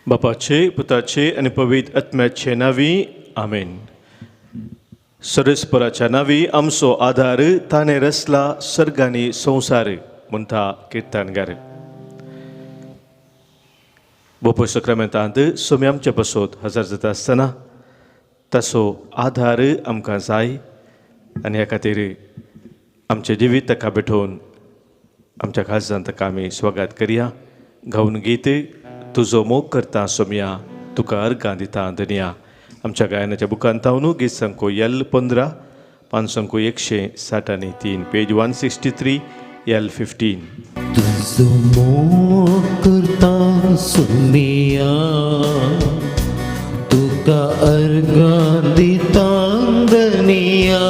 बापाचे पुताचे आणि पवित्र आत्म्याचे नावी आमेन. सरस्पराच्या नावी आमचो आधार ताणे रचला सर्गानी संसार म्हणटा किर्तनगार. बोपो सक्रामेंतांत सोमी आमचे बसोत हजर जाता आसतना ताचो आधार आमकां जाय आनी ह्या खातीर आमचे जिवीत ताका भेटोवन आमच्या काळजांत ताका आमी स्वागत करया. गावन गीत तुजो मोग करता सोम्या तुका अर्गां दिता धन्या. आमच्या गायनाच्या बुकांत हांव गीत संख्या L 15 5 संख्या 163 पेज 163 L 15. तुझो मोग करता सोम्या तुका अर्गां दिता धन्या.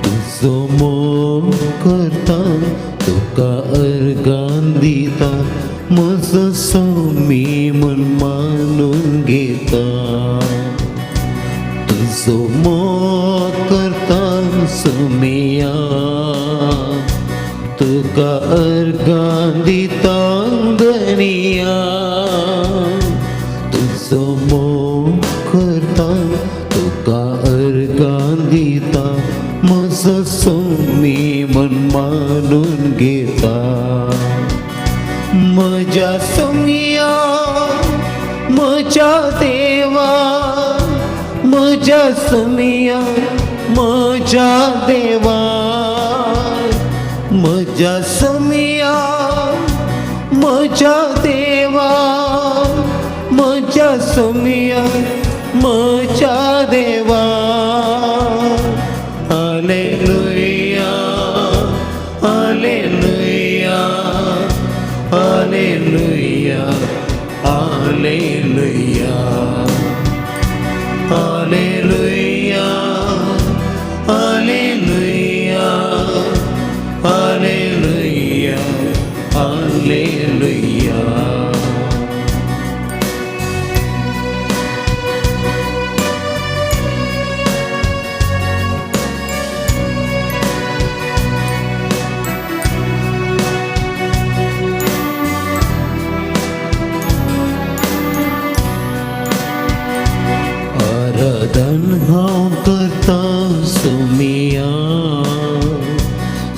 तुझो मोग करता तुका अर्गां दिता म्हजो सोमी मन मानून घेता. तुझो मोग करता सोम्या तुका अर्गां दिता धन्या. तुझो मोग करता तुका अर्गां दिता म्हजो सोमी मन मानून घेता. म्हज्या सोम्या म्हज्या देवा म्हज्या सोम्या म्हज्या देवा म्हज्या सोम्या म्हज्या देवा म्हज्या सोम्या म्हज्या देवा. हालेलुया हालेलुया हालेलुया हालेलुया हालेलुया हालेलुया हालेलुया हालेलुया. आराधन हांव करता सोम्या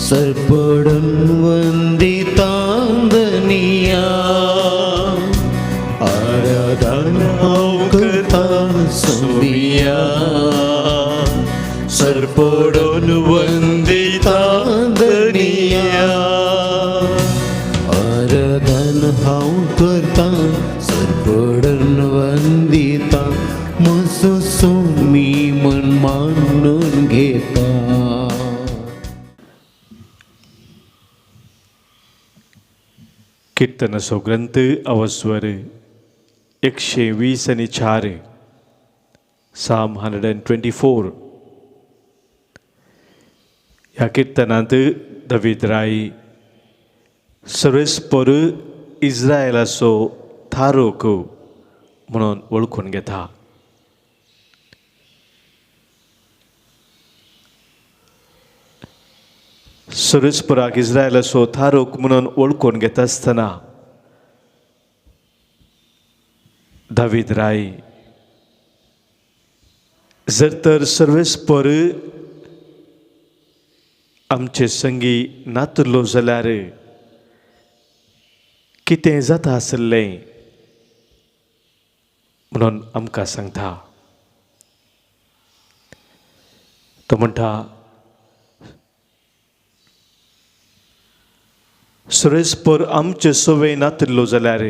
सरपडून वंदिता धन्या. आराधन हांव करता सोम्या सरपडून वंदिता धन्या. आराधन हांव करता सरपडून वंदिता म्हजो सोमी मन मानून घेता. कीर्तनाचो ग्रंथ अवस्वर 124 Psalm 124. ह्या कीर्तनांत दावीद राय सर्वेस्पर इस्रायलाचो थारोक म्हणून वळखून घेता. सर्वेस्पराक इस्रायलाचो थारोक म्हणून वळखून घेता आसतना दावीद राय जर तर सर्वेस्पर आमचे संगी नातुरलो जाल्यार कितें जाता आसलें म्हणून आमकां सांगता. तो म्हणटा सर्वेस्पर आमचे सवय नातरलो जाल्यार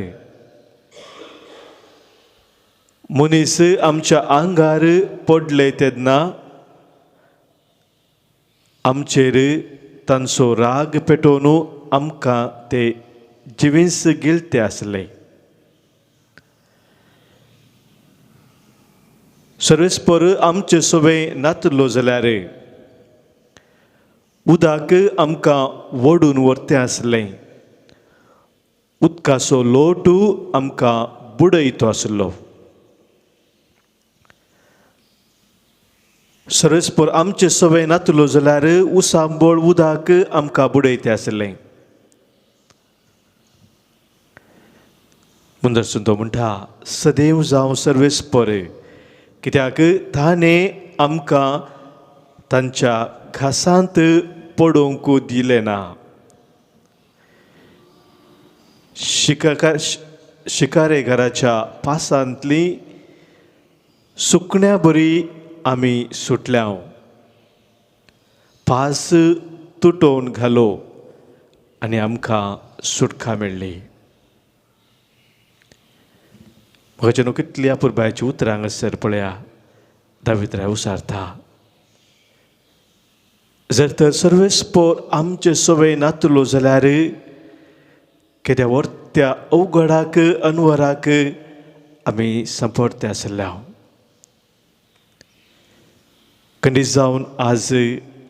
मनीस आमच्या आंगार पडले तेन्ना आमचेर तांचो राग पेटोवन आमकां ते जिवीस गिलते आसले. सर्वेस्पर आमचे सवय नातरलो जाल्यार उदक आमकां वडून व्हरतें आसलें. उदकाचो लोट आमकां बुडयतो आसलो. सर्वेस्पर आमचे सवय नातलो जाल्यार उसांबळ उदक आमकां बुडयतें आसलें. मुंदरसून तो म्हणटा सदैव जावं सर्वेस बरें कित्याक ताणें आमकां तांच्या घासांत पडोवंक दिलें ना. शिकारेगराच्या पासांतली सुकण्या बरी आमी सुटल्या. पास तुटोवन घालो आनी आमकां सुटका मेळ्ळी. म्हज्या न्हू कितल्या पुरबायची उतरां हांगासर पळया दावीद उसारता. जर तर सर्वेस्पोर आमचे सवय नातलो जाल्यार केद्या वर्त्या अवघडाक अनवराक आमी सांपडते आसल्या. खंडीत जावन आज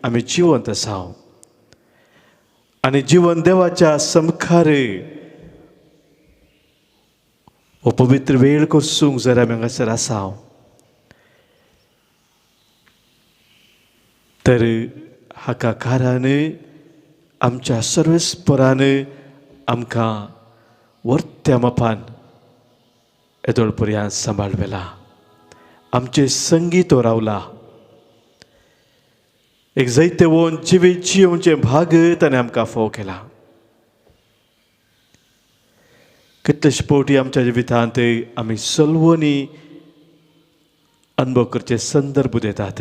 आमी जिवंत आसा आनी जिवन देवाच्या समखार हो पवित्र वेळ करसूंक जर आमी हांगासर आसा तर हाका कारण आमच्या सर्वेस्परान आमकां वर्त्या मापान येदोळ पर्यंत सांबाळवेला. आमचे संगी तो रावला. एक जायते वोन जिवीत जियोवचे भाग ताणें आमकां फोव केला. कितलेशे फावटी आमच्या जिवितांत आमी सलवनी अनुभव करचे संदर्भ देतात.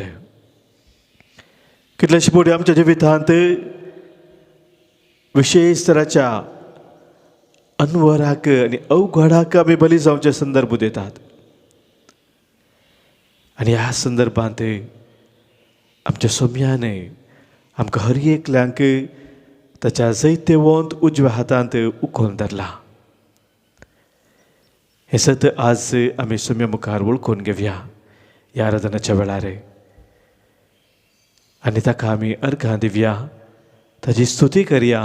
कितलेशे फावटी आमच्या जिवितांत विशेष तराच्या अनवराक आनी अवघडाक आमी बली जावचे संदर्भ देतात. आनी ह्या संदर्भांत आमच्या सोम्यान आमकां हर एकल्यांक ताच्या जायते वंत उजव्या हातांत उखोवन धरला. हें सत आज आमी सोम्या मुखार वळखून घेवया ह्या आराधनाच्या वेळार आनी ताका आमी अर्घां दिवया. ताची स्तुती करया.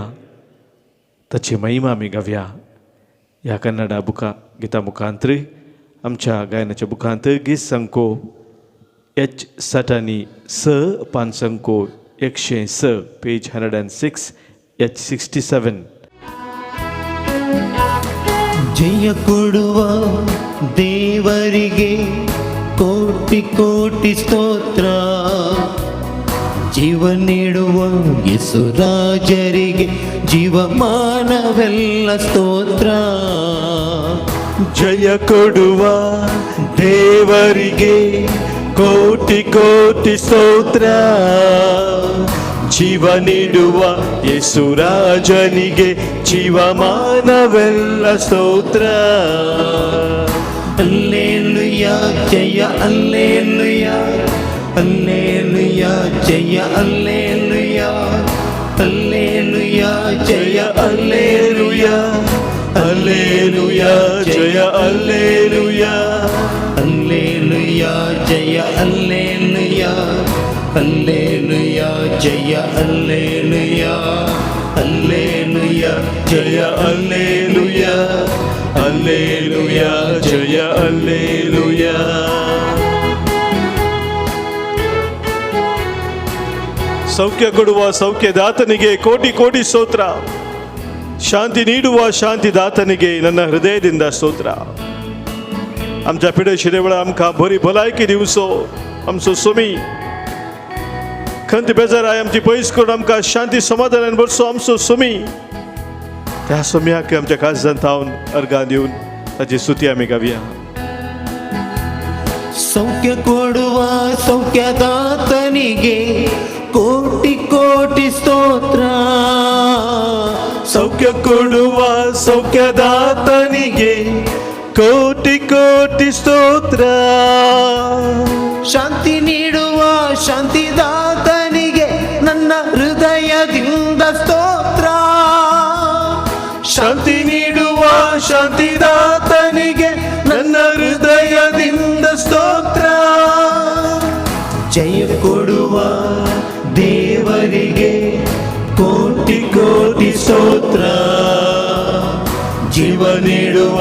ताची महिमा आमी गावया. ह्या कन्नडा गिता मुखांतर आमच्या गायनाच्या बुकांत गीत संको एच साठांनी स पान संको 106 पेज 106 एच 67. ಜಯ ಕೊಡುವ ದೇವರಿಗೆ ಕೋಟಿ ಕೋಟಿ ಸ್ತೋತ್ರ. ಜೀವ ನೀಡುವ ಯೇಸುರಾಜರಿಗೆ ಜೀವಮಾನವೆಲ್ಲ ಸ್ತೋತ್ರ. ಜಯ ಕೊಡುವ ದೇವರಿಗೆ ಕೋಟಿ ಕೋಟಿ ಸ್ತೋತ್ರ. ಜೀವ ನೀಡುವ ಯೇಸುರಾಜನಿಗೆ ಜೀವಮಾನವೆಲ್ಲ ಸ್ತೋತ್ರ. ಅಲ್ಲೇಲುಯಾ ಜಯ ಅಲ್ಲೇಲುಯಾ ಅಲ್ಲೇಲುಯಾ ಜಯ ಅಲ್ಲೇಲುಯಾ ಅಲ್ಲೇಲುಯಾ ಜಯ ಅಲ್ಲೇಲುಯಾ ಅಲ್ಲೇಲುಯಾ ಜಯ ಅಲ್ಲೇಲುಯಾ ಅಲ್ಲೇಲುಯಾ ಜಯ ಅಲ್ಲೇಲುಯಾ ಅಲ್ಲೇಲುಯಾ ಜಯ ಅಲ್ಲೇಲುಯಾ ಅಲ್ಲೇಲುಯಾ ಜಯ ಅಲ್ಲೇಲುಯಾ ಅಲ್ಲೇಲುಯಾ ಜಯ ಅಲ್ಲೇಲುಯಾ. ಸೌಖ್ಯ ಕೊಡುವ ಸೌಖ್ಯದಾತನಿಗೆ ಕೋಟಿ ಕೋಟಿ ಸ್ತೋತ್ರ. ಶಾಂತಿ ನೀಡುವ ಶಾಂತಿದಾತನಿಗೆ ನನ್ನ ಹೃದಯದಿಂದ ಸ್ತೋತ್ರ. आमच्या पिढे शिरेवळा आमकां बरी भलायकी दिवचो आमचो सोमी खंत बेजार आय आमची पयस करून आमकां शांती समाधानान भरचो आमचो सोमी. त्या सोम्याक आमच्या काळजांत हांव अर्घां दिवन ताची स्तुती आमी गावया. ಸೌಖ್ಯ ಕೊಡುವ ಸೌಖ್ಯದಾತನಿಗೆ ಕೋಟಿ ಕೋಟಿ ಸ್ತೋತ್ರ. ಸೌಖ್ಯ ಕೊಡುವ ಸೌಖ್ಯದಾತನಿಗೆ ಕೋಟಿ ಕೋಟಿ ಸ್ತೋತ್ರ. ಶಾಂತಿ ನೀಡುವ ಶಾಂತಿದಾತನಿಗೆ ನನ್ನ ಹೃದಯದಿಂದ ಸ್ತೋತ್ರ. ಶಾಂತಿ ನೀಡುವ ಶಾಂತಿದಾತನಿಗೆ ನನ್ನ ಹೃದಯದಿಂದ ಸ್ತೋತ್ರ. ಜಯ ಕೊಡುವ ದೇವರಿಗೆ ಕೋಟಿ ಕೋಟಿ ಸ್ತೋತ್ರ. ಜೀವ ನೀಡುವ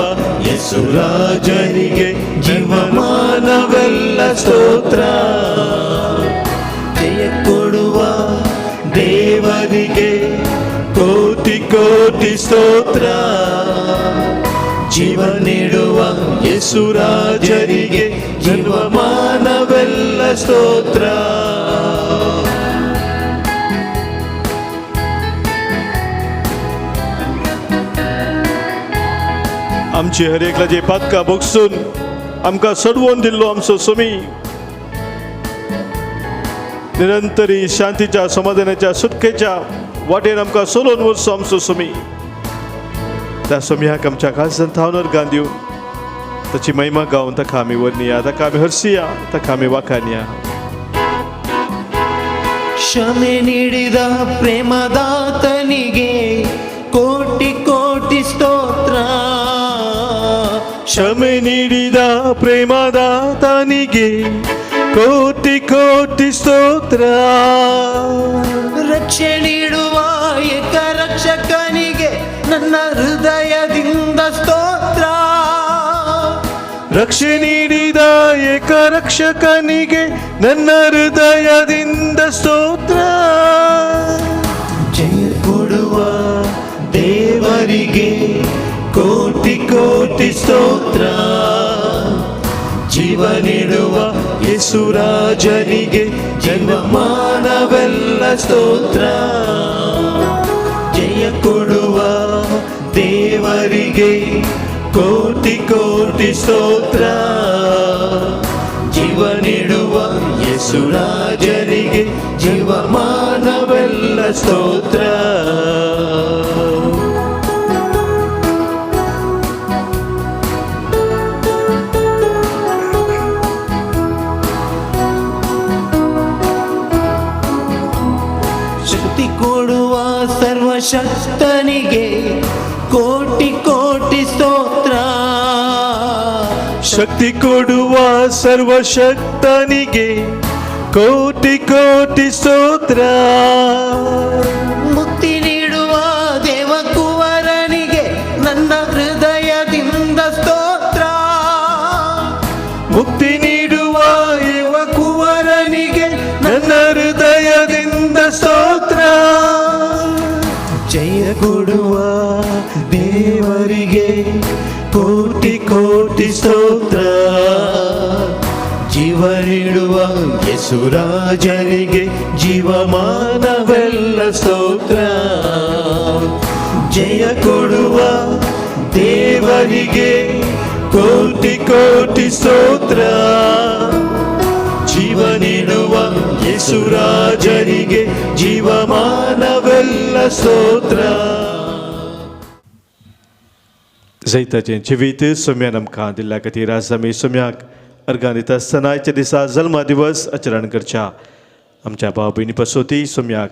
ಯೇಸುರಾಜನಿಗೆ ಜೀವಮಾನವೆಲ್ಲ ಸ್ತೋತ್ರ. ಜಯ ಕೊಡುವ ದೇವರಿಗೆ ಕೋಟಿ ಕೋಟಿ ಸ್ತೋತ್ರ. ಜೀವ ನೀಡುವ ಯೇಸುರಾಜರಿಗೆ ಜೀವಮಾನವೆಲ್ಲ ಸ್ತೋತ್ರ. आमची हर एकला जे पातका बगसून आमकां सडवून दिल्लो आमचो स्वामी निरंतरी शांतीच्या समाधानाच्या सुटकेच्या वाटेन आमकां सोलोवन वचचो आमचो स्वामी. त्या स्वाम्याक आमच्या काळजांत थावणार गान दिवन ताची महिमा गावन ताका आमी वर्णिया, ताका आमी हर्सिया, ताका आमी वाखानिया. ಕ್ಷಮೆ ನೀಡಿದ ಪ್ರೇಮದಾತನಿಗೆ ಕೋಟಿ ಕೋಟಿ ಸ್ತೋತ್ರ. क्षमे ನೀಡಿದ ಪ್ರೇಮದಾತನಿಗೆ ಕೋಟಿ ಕೋಟಿ ಸ್ತೋತ್ರ. ರಕ್ಷೆ ನೀಡುವ ಏಕ ರಕ್ಷಕನಿಗೆ ನನ್ನ ಹೃದಯದಿಂದ ಸ್ತೋತ್ರ. ರಕ್ಷೆ ನೀಡಿದ ಏಕ ರಕ್ಷಕನಿಗೆ ನನ್ನ ಹೃದಯದಿಂದ ಸ್ತೋತ್ರ. ಜಯ ಕೊಡುವ ದೇವರಿಗೆ ಕೋಟಿ ಕೋಟಿ ಸ್ತೋತ್ರ. ಜೀವ ನೀಡುವ ಯೇಸುರಾಜನಿಗೆ ಜೀವಮಾನವೆಲ್ಲ ಸ್ತೋತ್ರ. ಜಯ ಕೊಡುವ ದೇವರಿಗೆ ಕೋಟಿ ಕೋಟಿ ಸ್ತೋತ್ರ. ಜೀವ ನೀಡುವ ಯೇಸುರಾಜನಿಗೆ ಜೀವಮಾನವೆಲ್ಲ ಸ್ತೋತ್ರ. ಶಕ್ತಿ ಕೊಡುವ ಸರ್ವಶಕ್ತನಿಗೆ ಕೋಟಿ ಕೋಟಿ ಸ್ತೋತ್ರ. ಶಕ್ತಿ ಕೊಡುವ ಸರ್ವಶಕ್ತನಿಗೆ ಕೋಟಿ ಕೋಟಿ ಸ್ತೋತ್ರ. ಮುಕ್ತಿ ನೀಡುವ ದೇವಕುವರನಿಗೆ ನನ್ನ ಹೃದಯದಿಂದ ಸ್ತೋತ್ರ. ಮುಕ್ತಿ ನೀಡುವ ಯುವಕುವರನಿಗೆ ನನ್ನ ಹೃದಯದಿಂದ ಸ್ತೋತ್ರ. ಜಯ ಕೊಡುವ ದೇವರಿಗೆ ಕೋಟಿ ಕೋಟಿ ಸ್ತೋತ್ರ. ಜೀವ ನೀಡುವ ಯೇಸುರಾಜನಿಗೆ ಜೀವಮಾನವೆಲ್ಲ ಸ್ತೋತ್ರ. ಜಯ ಕೊಡುವ ದೇವರಿಗೆ ಕೋಟಿ ಕೋಟಿ ಸ್ತೋತ್ರ. ಜೀವ ನೀಡುವ ಯೇಸುರಾಜನಿಗೆ ಜೀವಮಾನವೆಲ್ಲ ಸ್ತೋತ್ರ. जैताचें जिवीत सोम्यान आमकां दिल्ल्या खातीर आज आमी सोम्याक अर्गां दिता आसतना आयच्या दिसा जल्मा दिवस आचरण करच्या आमच्या भाव भयणी पासोती सोम्याक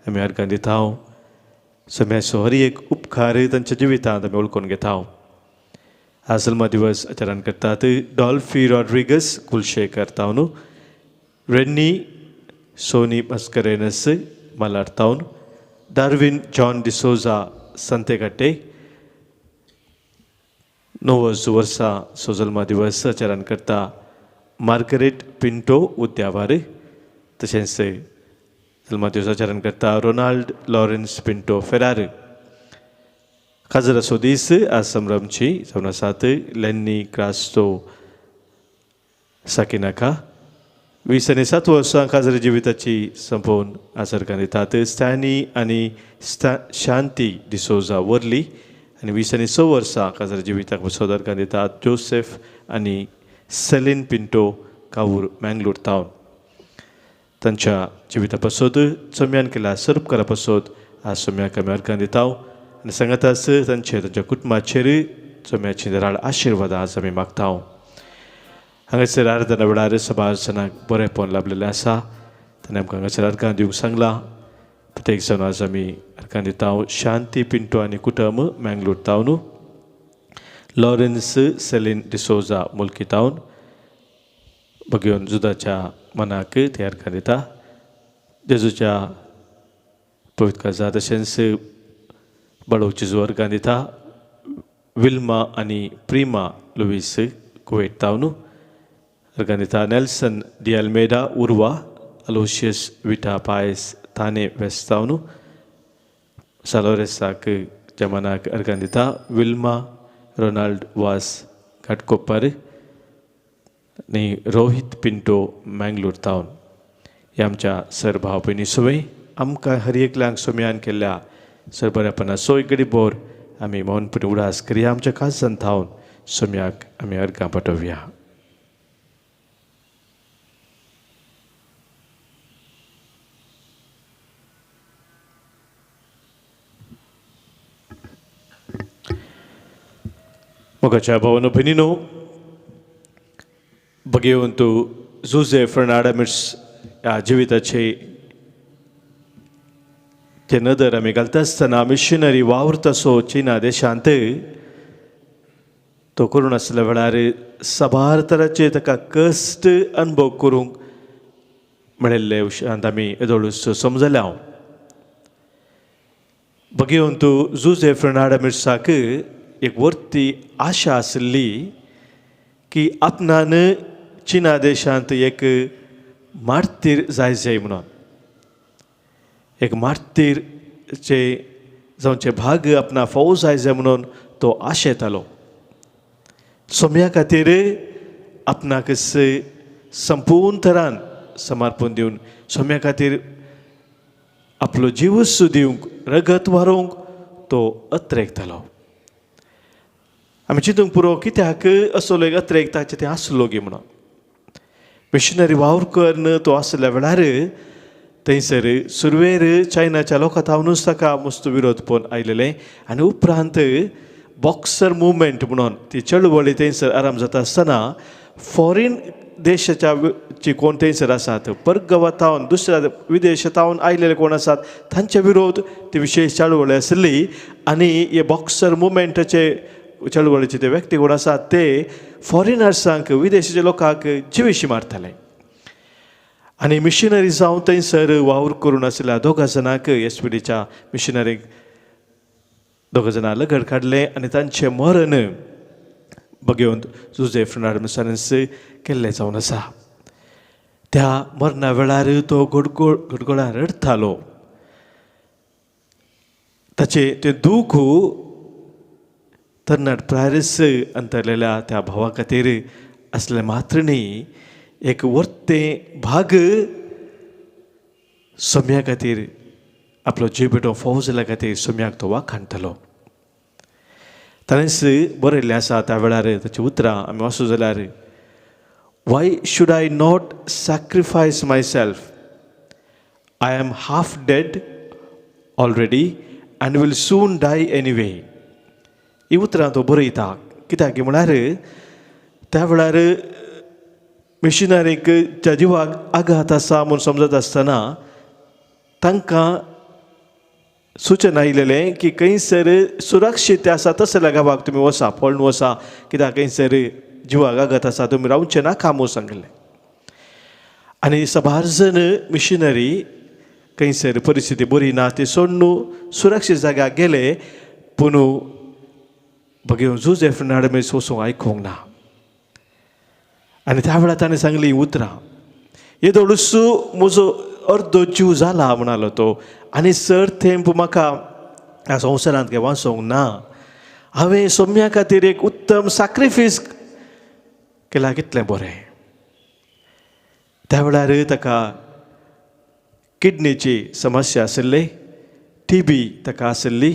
आमी अर्गां दिता. सोम्याचो हर एक उपकार तांच्या जिवितांत आमी वळखून घेता. आज जल्मा दिवस आचरण करतात डॉल्फी रॉड्रिगस कुलशेकर तावन, रेन्नी सोनी मस्करेनस मलाड तावन, डार्विन जॉन डिसोजा संतेगट्टे 9 वर्सां सो जल्मा दिवस आचरण करता मार्गरेट पिंटो उद्यावार. तशेंच जल्मा दिवस आचरण करता रोनाल्ड लॉरेन्स पिंटो फेरार. खाजर असो दीस आज संभ्रमची जावन आसात लेन्नी क्रास्तो साकिनाका. 27 वर्सां खाजर जिविताची संपोवन आज अर्गां दितात स्टॅनी आनी शांती डिसोजा वर्ली. आनी 26 वर्सां खाजर जिविताक बसोद अर्गां दितात जोसेफ आनी सेलीन पिंटो कावूर मँगलोर तावन. तांच्या जिविता पासोद सोम्यान केला सर्पकारा पासोद आज सोम्याक आमी अर्गां दिता. आनी सांगाताच तांच्या कुटुंबाचेर सोम्याची निराळ आशिर्वाद आज आमी मागता. हांगासर आराधना वेळार सभा अर्चनाक बरेंपण लाभलेलें आसा. ताणें आमकां हांगासर अर्गां दिवंक सांगलां. प्रत्येक जाण आज आमी अर्गां दिता. शांती पिंटो आनी कुटुंब मँगलोर तावन, लॉरेन्स सेलीन डिसोजा मुल्की तावन भगयोन जुदाच्या मनाक ते अर्गां दिता. जेजूच्या पवित्र काळजांत तशेंच बडोवची जो अर्गां दिता विल्मा आनी प्रिमा लुईस कुवेट तावन. अर्गां दिता नेल्सन डिएल्मेडा उर्वा, अलोशियस विटा पायस थाने वेस्ट तावन. सालोरेसाक जमानाक अर्गां दिता विल्मा रोनाल्ड वास घाटकोपर आणि रोहित पिंटो मँगलोर तावन हे आमच्या सर भाव भयणी सोय आमकां हर एकल्यांक सोम्यान केल्ल्या सरबऱ्यापणा सोय गडी बोर आमी मौनपणी उडास करया आमच्या काळजांत थावन सोम्याक आमी अर्गां पाठोवया. मोगाच्या भावानो भयणीनो, भगवंतू जुझे फर्नांडीस ह्या जिविताचे ते नदर आमी घालता आसतना मिशनरी वावरता असो चीना देशांत तो करून आसल्या वेळार साबार तरांचे ताका कश्ट अनुभव करूंक मेळिल्ले विशयांत आमी येदोळूच समजले. हांव भगवंतू जुझे फर्नांडीसाक एक वर्ती आशा आसली की आपणान चीना देशांत एक मार्तीर जाय म्हणून एक मार्तीरचे जावचे भाग आपणा फावो जाय म्हणून तो आशेतालो. सोम्या खातीर आपणाक संपूर्ण तरान समर्पण दिवन सोम्या खातीर आपलो जिवूच दिवंक रगत व्हारोवंक तो अत्रेकतालो. आमी चिंतूंक पुरो कित्याक असलो एक अत्रेक ताचे तें आसलो गे म्हणून. मिशनरी वावर करन तो आसल्या वेळार थंयसर सुरवेर चायनाच्या लोकां थावनूच ताका मस्त विरोध पळोवन आयलेले आनी उपरांत बॉक्सर मुवमेंट म्हणून ती चळवळी थंयसर आराम जाता आसतना फॉरेन देशाच्या जी कोण थंयसर आसात परगांवांतावन दुसऱ्या विदेशांतावन आयलेले कोण आसात तांचे विरोध ती विशेश चळवळी आसली आनी हे बॉक्सर मुवमेंटाचे चळवळीचे ते व्यक्ती कोण आसात ते फॉरेनर्सांक विदेशाच्या लोकांक जिवेशी मारताले. आनी मिशनरी जावन थंयसर वावर करून आसल्या दोगा जाणांक एसपीडीच्या मिशनरीक दोगा जाणां लगड काडले आनी तांचें मरण भगवंत जुझे फर्नांडीस केल्लें जावन आसा. त्या मरणा वेळार तो गडगडान रडतालो. ताचे तें दूख तरणाट प्रायरस अंतरलेल्या त्या भावा खातीर आसले मात्र न्ही एक वर्तें भाग सोम्या खातीर आपलो जीव पेटोवन फावो जाल्या खातीर सोम्याक तो वाखाणटालो. ताणेंच बरयल्लें आसा त्या वेळार ताची उतरां आमी वाचूं जाल्यार why should I not sacrifice myself I am half dead already and will soon die anyway. ही उतरां तो बरयता कित्याक म्हळ्यार त्या वेळार मिशनरीक ज्या जिवाक आघात आसा म्हूण समजत आसतना तांकां सूचना आयलेलें की खंयसर सुरक्षीत आसा तसल्या गांवाक तुमी वसा पळोवन वसा कित्याक खंयसर जिवाक आघात आसा तुमी रावचें नाका म्हूण सांगलें. आनी साबार जण मिशनरी खंयसर परिस्थिती बरी ना ती सोडून सुरक्षीत जाग्याक गेले पूण भगवंत जुझे फर्नांडीस वचूंक आयकूंक ना. आनी त्या वेळार ताणें सांगली उतरां येदोळूच म्हजो अर्दो जीव जाला म्हणालो तो आनी सर थेंप म्हाका ह्या संवसारांत काय वाचोंक ना. हांवें सोम्या खातीर एक उत्तम सॅक्रिफीस केला कितलें बरें. त्या वेळार ताका किडनीची समस्या आशिल्ली TB ताका आशिल्ली.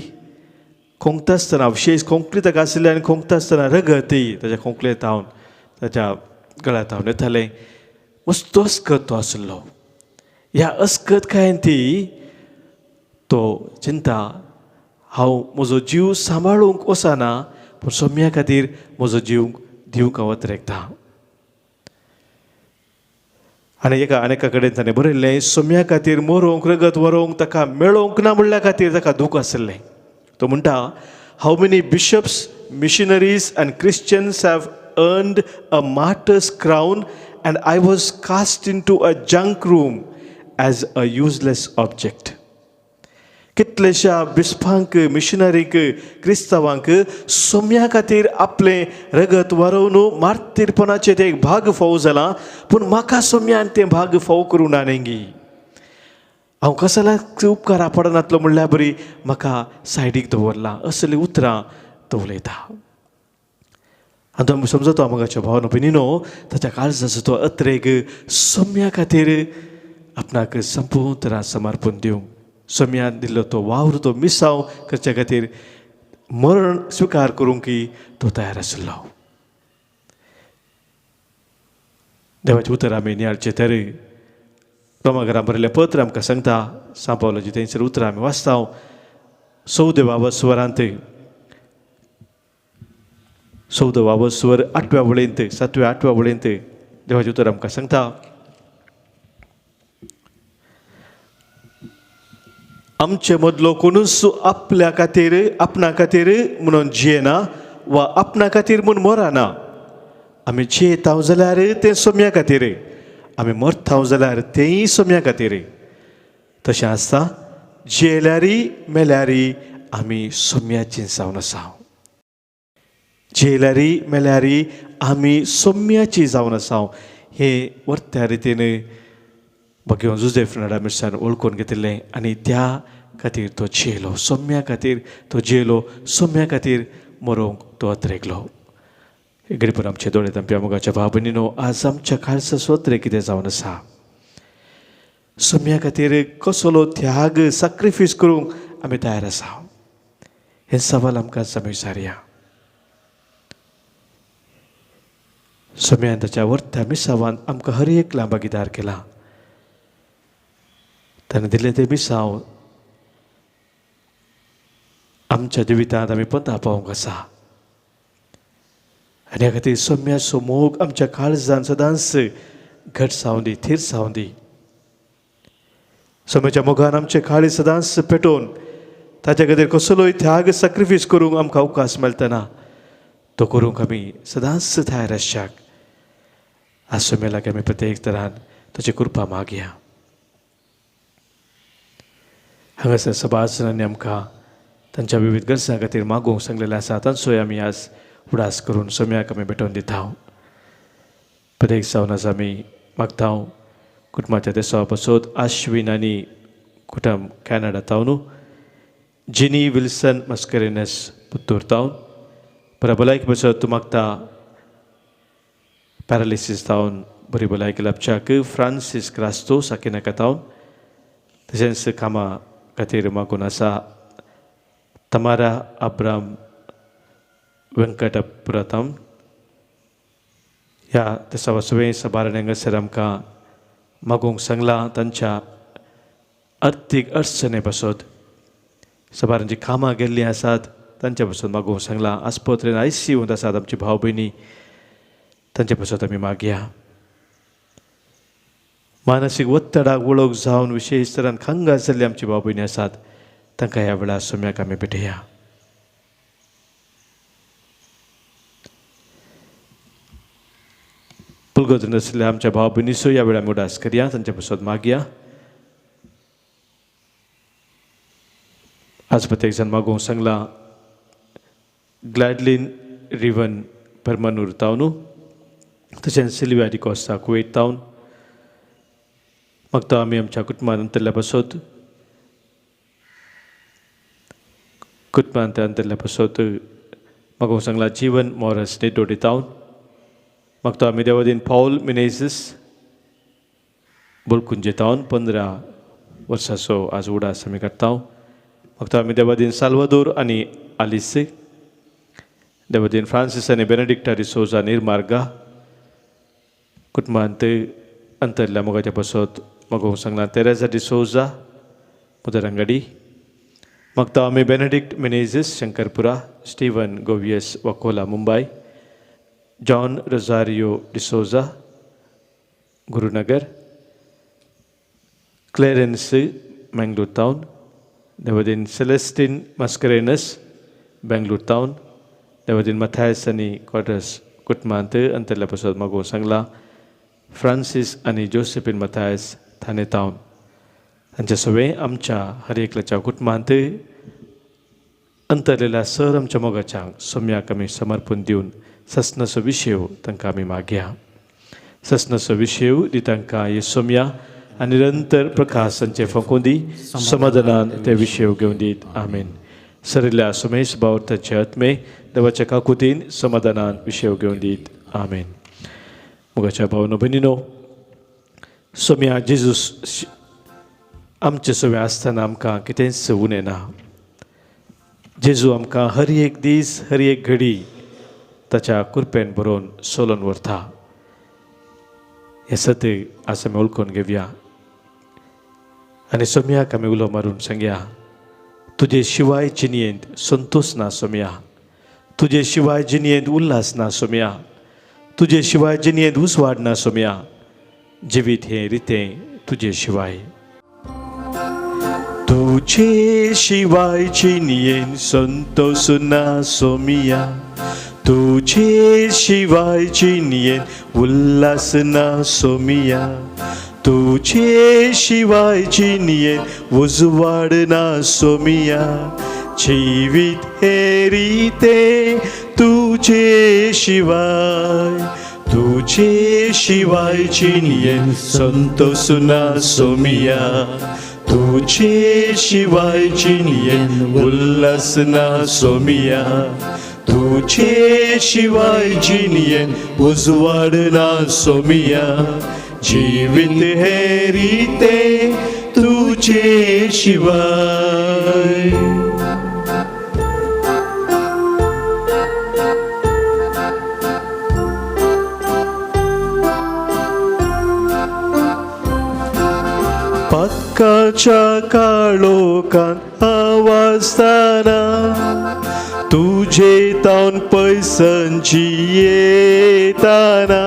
खोंकता आसतना विशेश खोंकली ताका आशिल्ली आनी खोंकता आसतना रगती ताच्या खोंकले थावन ताच्या गळ्या थावन येतालें. मस्तो अस्कत तो आशिल्लो. ह्या अस्कतकायेंती तो चिंता हांव म्हजो जीव सांबाळूंक वचना पूण सोम्या खातीर म्हजो जीव दिवंक हांव वतरेकता. आनी एका कडेन ताणें बरयल्लें सोम्या खातीर मरोवंक रगत व्हरोवंक ताका मेळोवंक ना म्हणल्या खातीर ताका दूख आसलें. तो म्हणटा how many bishops missionaries and Christians have earned a martyr's crown and I was cast into a junk room as a useless object. कितलेशा बिस्पांक मिशनरीक क्रिस्तांवांक सोम्या खातीर आपलें रगत व्हरोवन मार्तीरपणाचें तें एक भाग फावो जाला पूण म्हाका सोम्यान तें भाग फावो करूं ना नेंगी. हांव कसल्याच उपकारा पडनातलो म्हणल्यार बरी म्हाका सायडीक दवरला असलीं उतरां तो उलयता. आनी तो समजतो आमच्या भावानो भयणीनो ताच्या काळजाचो तो अत्रेग सोम्या खातीर आपणाक संपूर्ण तरा समर्पण दिवंक सोम्यान दिल्लो तो वावर तो मिसाव करच्या खातीर मरण स्विकार करूंक तो तयार आशिल्लो. देवाचें उतर आमी नियाळचें तर रोमाघरां बरयलें पत्र आमकां सांगता सांपावलाची थंयसर उतरां आमी वाचता 14 स्वरांत 14 स्वर 8व्या वळेंत 7व्या 8व्या वळेंत देवाचें उतर आमकां सांगता आमचे मदलो कोणूच आपल्या खातीर आपणा खातीर म्हणून जियेना वा आपणा खातीर म्हूण मरना. आमी जियेता जाल्यार तें सोम्या खातीर आमी मरता जाल्यार तेंय सोम्या खातीर. तशें आसता जियेल्यारी मेल्यारी आमी सोम्याचीं जावन आसा. जियेल्यारी मेल्यारी आमी सोम्याची जावन आसा. हे वर्त्या रितीन भगवान जोसेफ नाडामिर्सान वळखून घेतिल्लें आनी त्या खातीर तो जियेलो सोम्या खातीर तो जियेलो सोम्या खातीर मरोंक तो अत्रेगलो. गरीब आमचे दोळे तांप्या मोगाच्या भाव भयणीनो आज आमच्या काळजा सोत्रे कितें जावन आसा. सोम्या खातीर कसलो त्याग सॅक्रिफायस करूंक आमी तयार आसा. हे सवाल आमकां आमी विचारया. सोम्यान ताच्या वर्त्या मिसावान आमकां हर एकला भागीदार केला. ताणें दिलें तें मिसाव आमच्या जिवितांत आमी पंथा पावूंक आसा. आनी ह्या खातीर सोम्याचो मोग आमच्या काळजान सदांच घट जावं दी थीर जावं दी. सोम्याच्या मोगान आमचे काळीज सदांच पेटोवन ताच्या खातीर कसलोय त्याग सॅक्रिफायस करूंक आमकां अवकाश मेळटना तो करूंक आमी सदांच तयार आसच्याक. आज सोम्या लागीं आमी प्रत्येक तरान ताची कृपा मागया. हांगासर सभासदांनी आमकां तांच्या विविध गरजां खातीर मागोवंक सांगलेलें आसा. तांचोय आमी आज उडास करून सोम्याक आमी भेटोवन दिता. प्रत्येक जावन आज आमी मागता कुटुंबाच्या देसावा पासत आश्विन आनी कुटुंब कॅनडा तावन जिनी विल्सन मस्करेनस पुत्तूर तावन बऱ्या भलायकी पासत तूं मागता पॅरालिसीस तावन बरी भलायकी लाभच्याक फ्रांसीस क्रास्तो साकिनाका तावन तशेंच कामा खातीर मागून आसा तमारा अब्राम वेंकटपुरतम. ह्या देसावा सगळे सबारण हांगासर आमकां मागोवंक सांगलां. तांच्या अर्थीक अडचणे पासत सबारांची कामां गेल्लीं आसात तांच्या पासून मागोवंक सांगलां. आस्पत्रेन ICUंत आसात आमची भाव भयणी तांचे पासत आमी मागया. मानसीक वत्तडाक वळख जावन विशेश तरान खंगाल जाल्ली आमची भाव भयणी आसात तांकां ह्या वेळार सोम्याक आमी भेटया. पुलगोत्र नाशिल्ल्या आमच्या भाव भयणीचो ह्या वेळार उडास करया तांचे पासत मागया. आज प्रत्येक जण मागोवंक सांगलां ग्लॅडलीन रिवन परमानूर तावन तशेंच सिल्विया डिकोस्ता कुवेत तावन मागता आमी आमच्या कुटुंबान अंतरल्या पासत कुटुंबांत अंतरल्या पासत मागोवंक सांगलां जीवन मॉरस नेटोडी तावन मागता आमी देवादीन पाऊल मिनेझीस बुलकुंजे तावन 15 वर्साचो आज उडास आमी काडटा. मागता आमी देवादीन साल्वादोर आनी आलिस देवादीन फ्रांसीस आनी बेनेडिक्टा डिसोजा निर्मार्गा कुटुंबांत अंतरल्या मोगाच्या पासत मागोवंक सांगलां तेरेजा डिसोजा मुदरंगडी. मागता आमी बेनेडिक्ट मिनेझीस शंकरपुरा स्टीवन गोवियस वाकोला मुंबय जॉन रोजारियो डिसोजा गुरुनगर क्लेरेन्स मंगळूर टावन देवादीन सेलेस्टीन मस्करेनस बेंगळूर टावन देवादीन मथायस आनी क्वार्टर्स कुटुंबांत अंतरल्या पासत मागोवंक सांगलां फ्रांसीस आनी जोसेफीन मथायस थाने टावन. तांचे सगळे आमच्या हर एकल्याच्या कुटुंबांत अंतरलेल्या सर आमच्या मोगाच्यांक सोम्याक आमी समर्पण दिवन ससनाचो विशेव तांकां आमी मागया. ससनाचो विशेव दी तांकां हे सोम्या आनी निरंतर प्रकाश तांचे फकोवन दी समाधानान ते विशेव घेवन दीत. आमेन. सरिल्ल्या सुमेश भाऊ त्यांचे आत्मे देवाच्या काकुतीन समाधानान विषय घेऊन दीत आमेन. मुगाच्या भावनो भयणीनो, सोम्या जेजूस आमचे सगळे आसतना आमकां कितेंच उणें ना. जेजू आमकां हर एक दीस हर एक घडी ताच्या कृपेन बरोवन सोलोन व्हरता. हें सत्य आज आमी ओळखून घेवया आनी सोम्याक आमी उलो मारून सांगया, तुजे शिवाय जिणयेंत संतोष ना सोम्या, तुजे शिवाय जिणयेंत उल्हास ना सोम्या, तुजे शिवाय जिणयेंत उसवाड ना सोम्या, जिवीत हें रितें तुजे शिवाय. तुजे शिवाय जिणयेंत संतोष ना सोमिया, तुजे शिवाय जिणयेंत उल्हास ना सोमिया, तुजे शिवाय जिणयेंत उजवाड ना सोमिया, जिवीत हे रितें तुजे शिवाय, तुजे शिवाय जिणयेंत संतोष ना सोमिया, तुजे शिवाय जिणयेंत उल्हास ना सोमिया, तुजे शिवाय जिणयेंत उजवाड ना सोमिया, जिवीत हे रितें तुजे शिवाय. पातकाच्या काळोखांत आवाजताना तुजे तावन पयसंची येताना,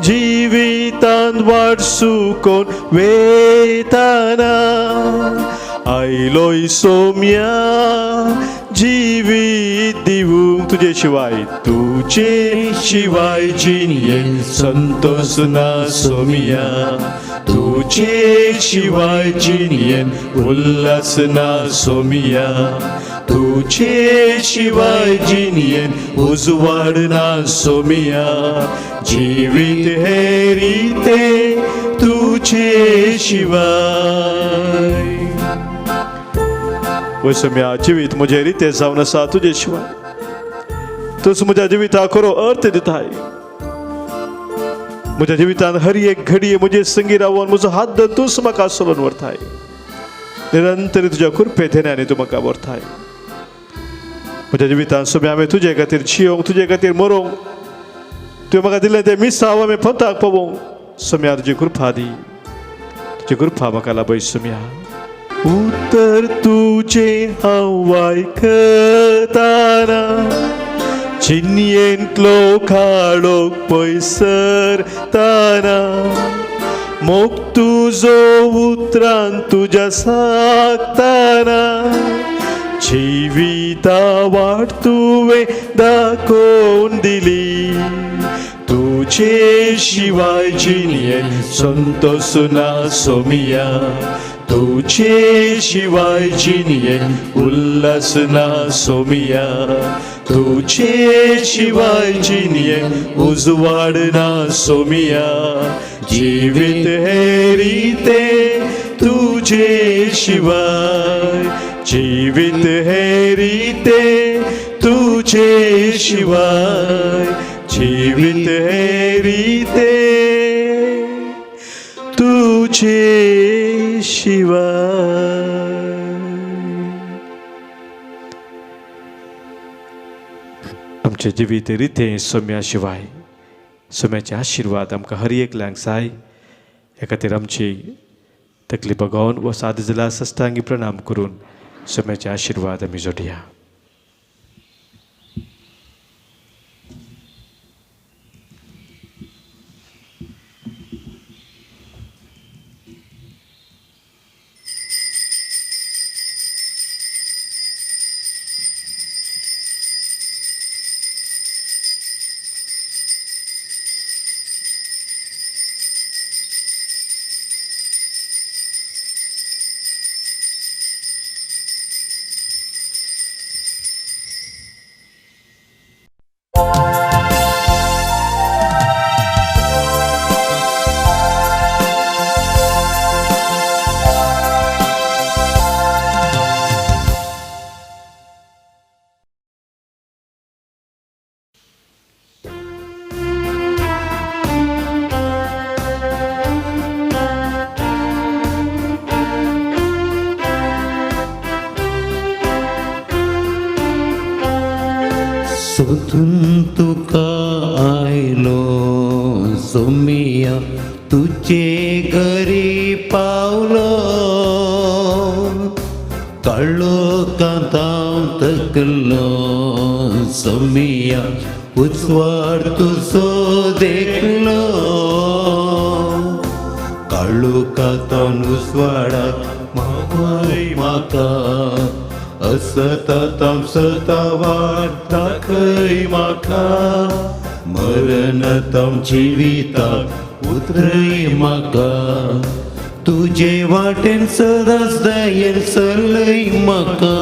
जिवितांत वाट सुकोन वेताना, आयलोय सोम्या जिवीत दिवूंक तुजे शिवाय, तुजे शिवाय जिणयेंत संतोष ना सोमिया, तुजे शिवाय जिणयेंत उल्हास ना सोमिया, तुजे शिवाय जिणयेंत उजवाड ना सोमिया, जिवीत हे रितें तुजे शिवाय. वय सोम्या, जिवीत म्हजे रितें जावन आसा तुजे शिवाय. तूंच म्हज्या जिविताक खरो अर्थ दिताय. म्हज्या जिवितांत हर एक घडये म्हजे संगी रावन म्हजो हात धरून तूंच म्हाका सोलोन व्हरताय. निरंतर तुज्या कृपेधेन्यानी तूं म्हाका व्हरताय. म्हज्या जिवितांत सोम्या हांवें तुजे खातीर जियोंक, तुजे खातीर मरोंक, तुवें म्हाका दिलें तें मिसांव हांवें पंथाक पावोवंक. सोम्या तुजी कृपा दी, तुजी कृपा म्हाका लाभय सोम्या. उतर तुजे हांव आयकताना, जिणयेंतलो काळोख पयसरताना, मोग तुजो उतरान तुज्या सागताना, जिविता वाट तुवें दाखोवन दिली. तुजे शिवाय जिणयेंत संतोष ना सोमिया, तुजे शिवाय जिणयेंत उल्हास ना सोमिया, तुजे शिवाय जिणयेंत उजवाड ना सोमिया, जिवीत हे रितें तुजे शिवाय, जिवीत हे रितें तुजे शिवाय, जिवीत हे रितें तुजे शिवाय. आमचे जिवीत रितें सोम्या शिवाय. सोम्याचे आशिर्वाद आमकां हर एकल्यांक जाय. हे खातीर आमची तकली बगावन व साद जाला सश्टांगी प्रणाम करून सोम्याचे आशिर्वाद आमी जोडया. सोदून तुका आयलो सोमिया तुझे घरी पावलो काळो कांताव तकलो सोमिया उजवाड तुझो देखलो काळो कांताव उजवाडाक म्हाका असताताम सतावार दाखय म्हाका मरणताम जिविताक उतरय म्हाका तुजे वाटेन सदांच दयेन चलय म्हाका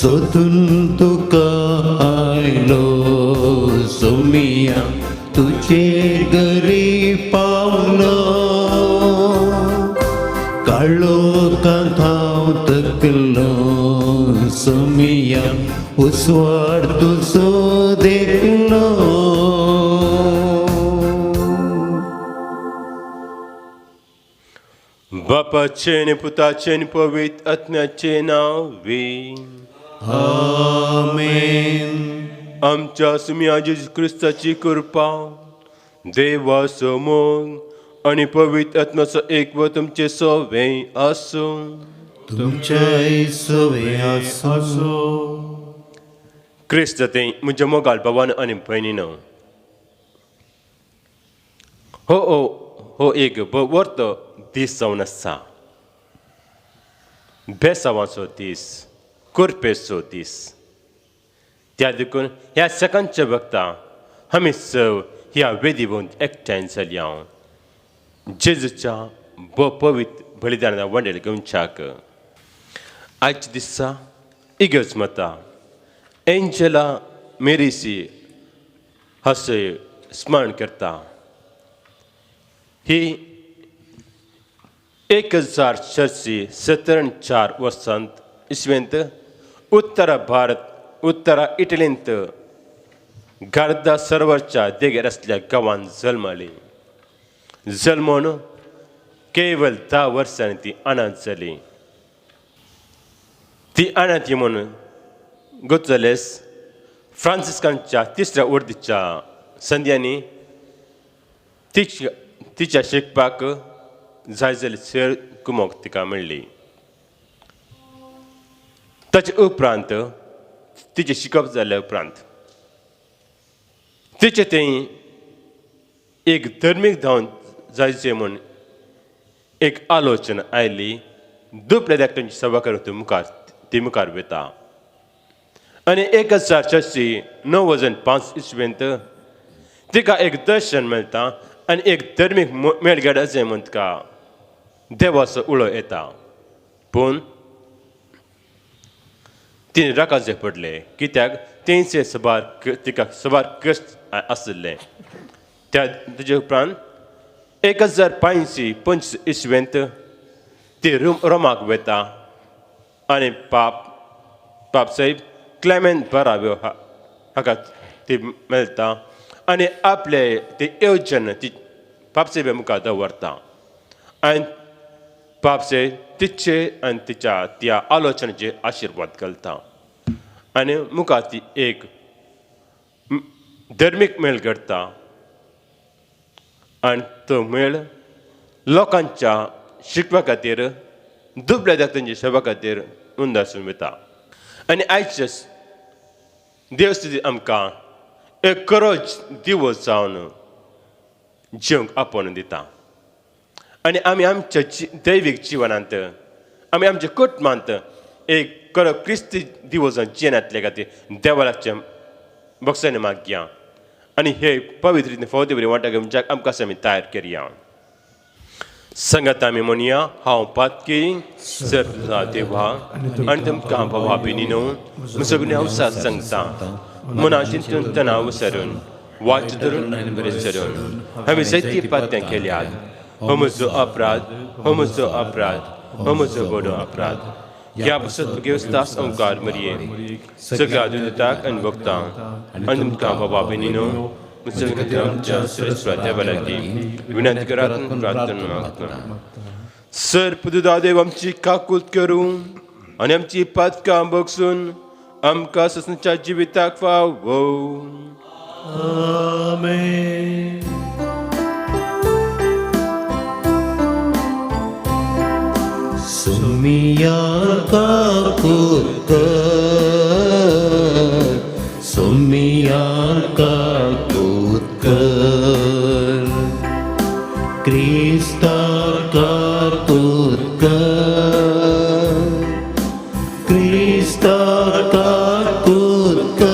सोदून तुका आयलो सोमिया तुजे घरी पावलो काळो कांताव तकलो सोमिया उसवाड तुजो देखलो बापाचे आणि पुताचे आणि पवित्र आत्म्याचे नावे आमेन. आमच्या सुमिया जेजू ख्रिस्ताची कृपा देवासमोर आणि पवित्र आत्म्याचा एक व तुमचे सवे असो. तुमच्या सवे आसो. क्रिस्त ते म्हज्या मोगाल भावान आनी भयणीनो, हो एक वर्त दीस जावन आसा. बेसांवाचो दीस, कुरपेचो दीस. त्या देखून ह्या सकाळच्या वक्ता आमी सव ह्या वेदीवंत एकठांय जाल्या जेजूच्या पवित्र बलिदानाच्या वंडेल घेवच्याक. आयच्या दिसा इगर्ज मता एंजेला मेरीसी हांचे स्मरण करता. ही 1474 वर्सांत इसवेंत उत्तर भारत, उत्तर इटलींत गार्दा सरोवरच्या देगेर असल्या गांवांत जल्मली. जल्मून केवळ 10 वर्सांनी ती अनाथ जाली. ती अनाथ म्हणून गोचलेस फ्रांसिस्कांच्या 3ऱ्या वर्दीच्या संध्यांनी तिच्या शिकपाक जाय जाल्यार सर कुमोक तिका मेळ्ळी. ताचे उपरांत तिचे शिकप जाल्या उपरांत तिचे थंय एक धर्मीक जावन जायचे म्हूण एक आलोचना आयली. दुपल्या धाकट्यांची सभा करून ती मुखार वता. आनी 1495 इसवेंत तिका एक दर्शन मेळटा आनी एक धर्मीक मेळगेडाचें म्हूण तिका देवाचो उलो येता. पूण तिणें राखाचें पडलें, कित्याक तेंचे सभार तिका सभार कश्ट आसले. ताजे उपरांत 1525 इसवेंत ती रोमाक वता आनी पाप साहेब क्लेमेंट बाराव्यो हाका ती मेळटा आनी आपले ते येवजन ती पापसाहेबा मुखार दवरता. आनी पापसाहेब तिचे आनी तिच्या त्या आलोचनेचे आशिर्वाद घालता. आनी मुखार ती एक धर्मीक मेळ करता. आनी तो मेळ लोकांच्या शिकपा खातीर, दुबळ्या धाकट्यांच्या सेवा खातीर उंदासून वता. आनी आयचे देवस्थिती आमकां एक खरोच दिवस जावन जिवंक आपोवन दिता. आनी आमी आमच्या दैवीक जिवनांत, आमी आमच्या कुटुंबांत एक खरो क्रिस्ती दिवस जावन जियेनातले खातीर देवाच्या बक्षांनी मागया. आनी हे पवित्र रितीन फावती बरी वांटा घेवच्याक आमकां आमी तयार करया. संगत आमी म्हणया, हांव पातकी सर तुझा देवा आनी तुमकां भावा भयणीनो म्हजो गुन्यांव अवसाद सांगता. मना चिंतून तणाव विसरून वाच धरून आनी बरें सरून हांवें जायती पात्यां केल्यात. हो म्हजो अपराध, हो म्हजो अपराध, हो म्हजो व्हडलो अपराध. ह्या पासत घेवस्तास ओंकार मरये सगळ्या दुताक आनी भक्तांक आनी तुमकां भावा भयणीनो म्हजो आमच्या श्रेष्ठ देवा लागीं विनंती करात प्रार्थना मागता. सर पुदुदा देव आमची काकूत करून आनी आमची पातकां बगसून आमकां ससनच्या जिविताक फावो. Amen. Sumiya Kakutkar Krista Kakutkar Krista Kakutkar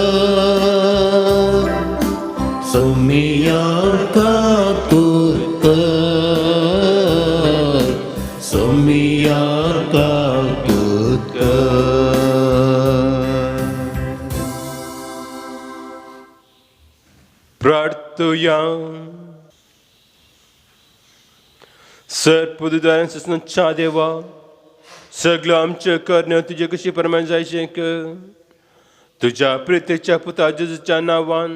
Sumiya Kakutkar Sumiya Kakutkar. प्रार्थूया. सर्पदुदारान ससनच्या देवा, सगळं आमचे करणे तुझे कशी प्रमाण जायचे कर. तुझ्या प्रितेच्या पुता जेजूच्या नांवान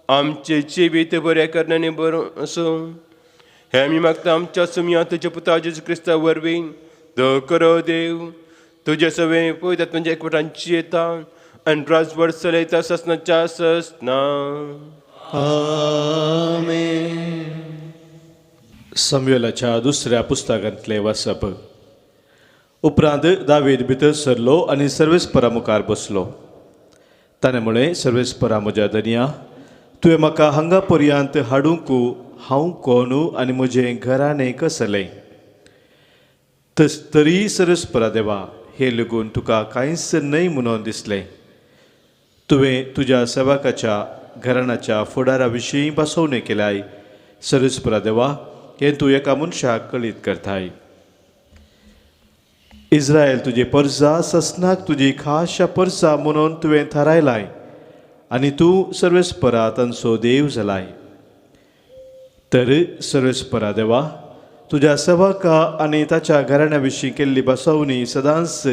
आमचे जिवीत बरे करण्याने बरो असो. हे आमी मागता आमच्या सुमया तुझ्या पुता जेजू क्रिस्ता वरवीं तो करो देव. तुझे सवे पळयतात म्हणजे एकवटांची येता आनी राजवट चलयता ससनाच्या ससना. Amen. समवेलाच्या दुसऱ्या पुस्तकांतले वाचप. उपरांत दावीद भितर सरलो आनी सर्वेस्परा मुखार बसलो. ताणें म्हळें, सर्वेस्परा म्हज्या धन्या, तुवें म्हाका हांगा पर्यंत हाडूंक हांव कोण आनी म्हजें घराणें कसलें. तरी सर्वेस्परा देवा, हे लेगून तुका कांयच न्हय म्हणून दिसलें. तुवें तुज्या सेवकाच्या घराण्याच्या फुडारा विशीं बसवणे केल्याय. सर्वेस्परा देवा, हें तूं एका मनशाक कळीत करताय. इस्रायल तुजी परजा, ससनाक तुजी खास परजा म्हणून तुवें थारायलाय आनी तूं सर्वेस्परा तांचो देव जालाय. तर सर्वेस्परा देवा, तुज्या सेवका आनी ताच्या घराण्या विशीं केल्ली बसवणी सदांच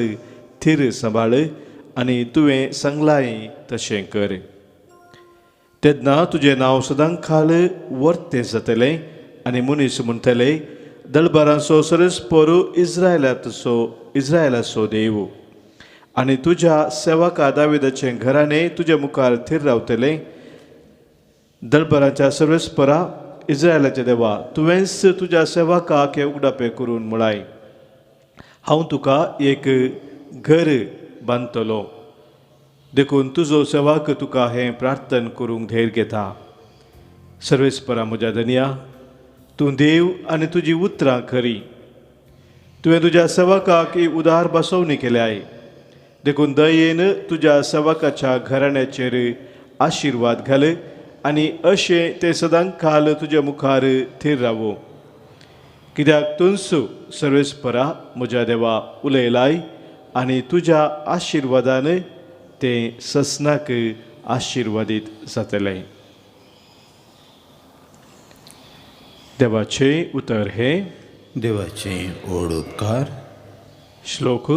थीर सांबाळ आनी तुवें सांगलाय तशें कर. तेन्ना तुजें नांव सदां खाल वर्तें जातलें आनी मनीस म्हणटले, दळबारांचो सर्वेस्पर इस्रायलाचो देव. आनी तुज्या सेवका दाविदाचें घराणें तुज्या मुखार थीर रावतलें. दळबारांच्या सर्वेस्परा इस्रायलाच्या देवा, तुवेंच तुज्या सेवकाक हे उगडापे करून म्हळाय, हांव तुका एक घर बांदतलो. देखून तुजो सेवक तुका हें प्रार्थन करूंक धैर्य घेता. सर्वेस्परा म्हज्या धन्या, तूं देव आनी तुजी उतरां खरी. तुवें तुज्या सेवकाक ही उदार बसवणी केल्याय. देखून दयेन तुज्या सेवकाच्या घराण्याचेर आशिर्वाद घाल आनी अशें तें सदां काल तुज्या मुखार थीर रावो. कित्याक तूंच सर्वेस्परा म्हज्या देवा उलयलाय आनी तुज्या आशिर्वादान तें ससनाक आशिर्वादीत जातलें. देवाचें उतर हे. देवाचे व्हड उपकार. श्लोक.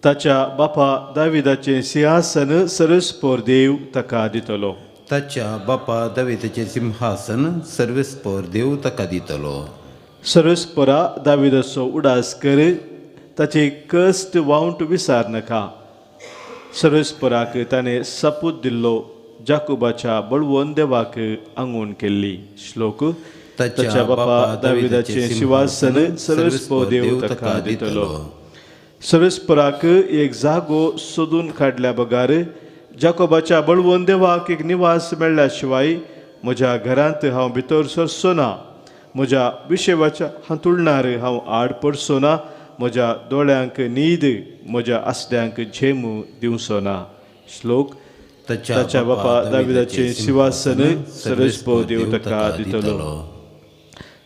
ताच्या बापा दाविदाचें सिंहासन सर्वेस्पर देव ताका दितलो. ताच्या बापा दाविदाचें सिंहासन सर्वेस्पर देव ताका दितलो. सर्वेस्परा दाविदाचो उडास कर, ताचे कश्ट वावंट विसार नाका. सर्वेस्पराक ताणें सपूत दिल्लो जाकोबाच्या बळवंत देवाक आंगवण केल्ली. श्लोक. ताच्या बापा दाविदाचें सिंहासन सर्वेस्पर देव ताका दितलो. सर्वेस्पराक एक जागो सोदून काडल्या बगार जाकोबाच्या बळवंत देवाक एक निवास मेळ्ळ्या शिवाय म्हज्या घरांत हांव भितर सरचो ना. म्हज्या विशेवाच्या हांतुळणार हांव आड पडचो ना. म्हज्या दोळ्यांक न्हीद, म्हज्या आसड्यांक झेम दिवचो ना. श्लोक. ताच्या बापा दाविदाचें सिंहासन सर्वेस्पर देव ताका दितलो.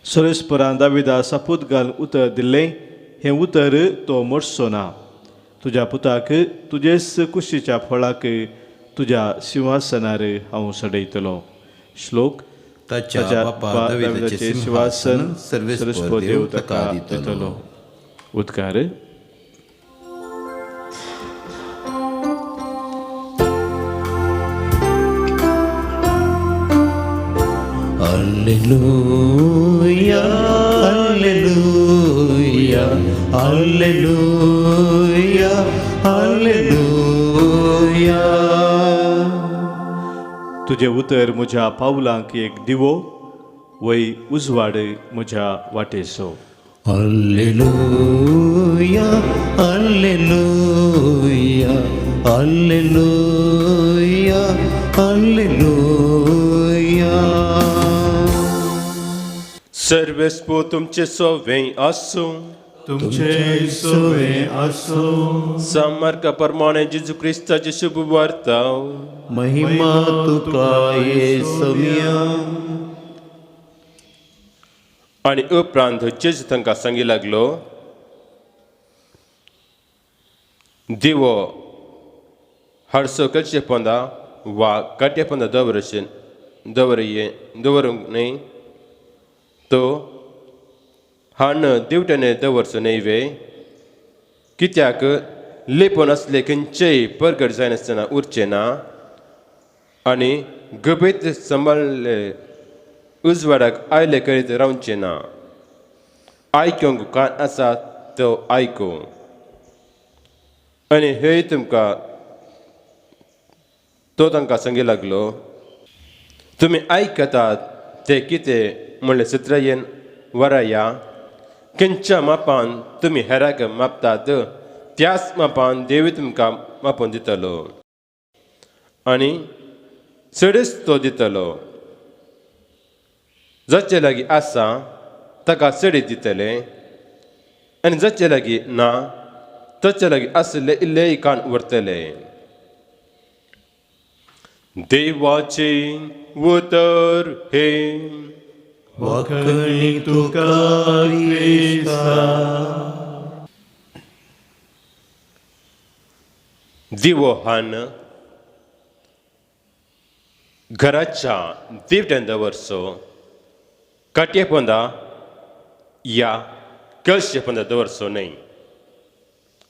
सर्वेस्परान दाविदा सापूत घालून उतर दिल्लें. हें उतर तो मोडचो ना. तुज्या पुताक तुजेच कुशीच्या फळाक तुज्या सिंहासनार हांव सडयतलो. श्लोक. ताच्या बापा दाविदाचें सिंहासन सर्वेस्पर देव ताका दितलो. उद्गार. Alleluia, alleluia, alleluia, alleluia. तुझे उतर म्हज्या पावलांक एक दिवो वै उजवाड म्हज्या वाटेसो. Alleluia, alleluia, alleluia, alleluia. सर्वस्व तुमचे सोवें आसूं. तुमचे सोवे असो. समर्क प्रमाणे जेजू क्रिस्ताची शुभ वार्ता महिमा तुका येसुया. आणि उपरांत जेजू तांकां सांगी लागलो, दिवो हाडसो करचे पोंदा वा काटे पोंदा दवरूंक न्ही, तो हाण दिवट्याने दवरचो न्हय, कित्याक लेपोन असले खंयचेय परगट जायनासतना उरचे ना आनी गबीत सांबाळले उजवाडाक आयले करीत रावचे ना. आयकूंक कान आसा तो आयकूं. आनी हे तुमकां तो तांकां सांगी लागलो, तुमी आयकतात ते कितें म्हणलें सुत्रयेन वराया. खंयच्या मापान तुमी हेराक मापतात त्याच मापान देव तुमकां मापून दितलो आनी चडच तो दितलो. जाचे लागीं आसा ताका चडीत दितले आनी जाचे लागीं ना ताचे लागीं आसले इल्लेय कान उरतले. देवाचे उतर हे वखणी तुका क्रिस्ता. दिवो हान घराच्या दिवट्यान दवरचो, काटये पोंदा या कळशे पोंदा दवरचो न्हय.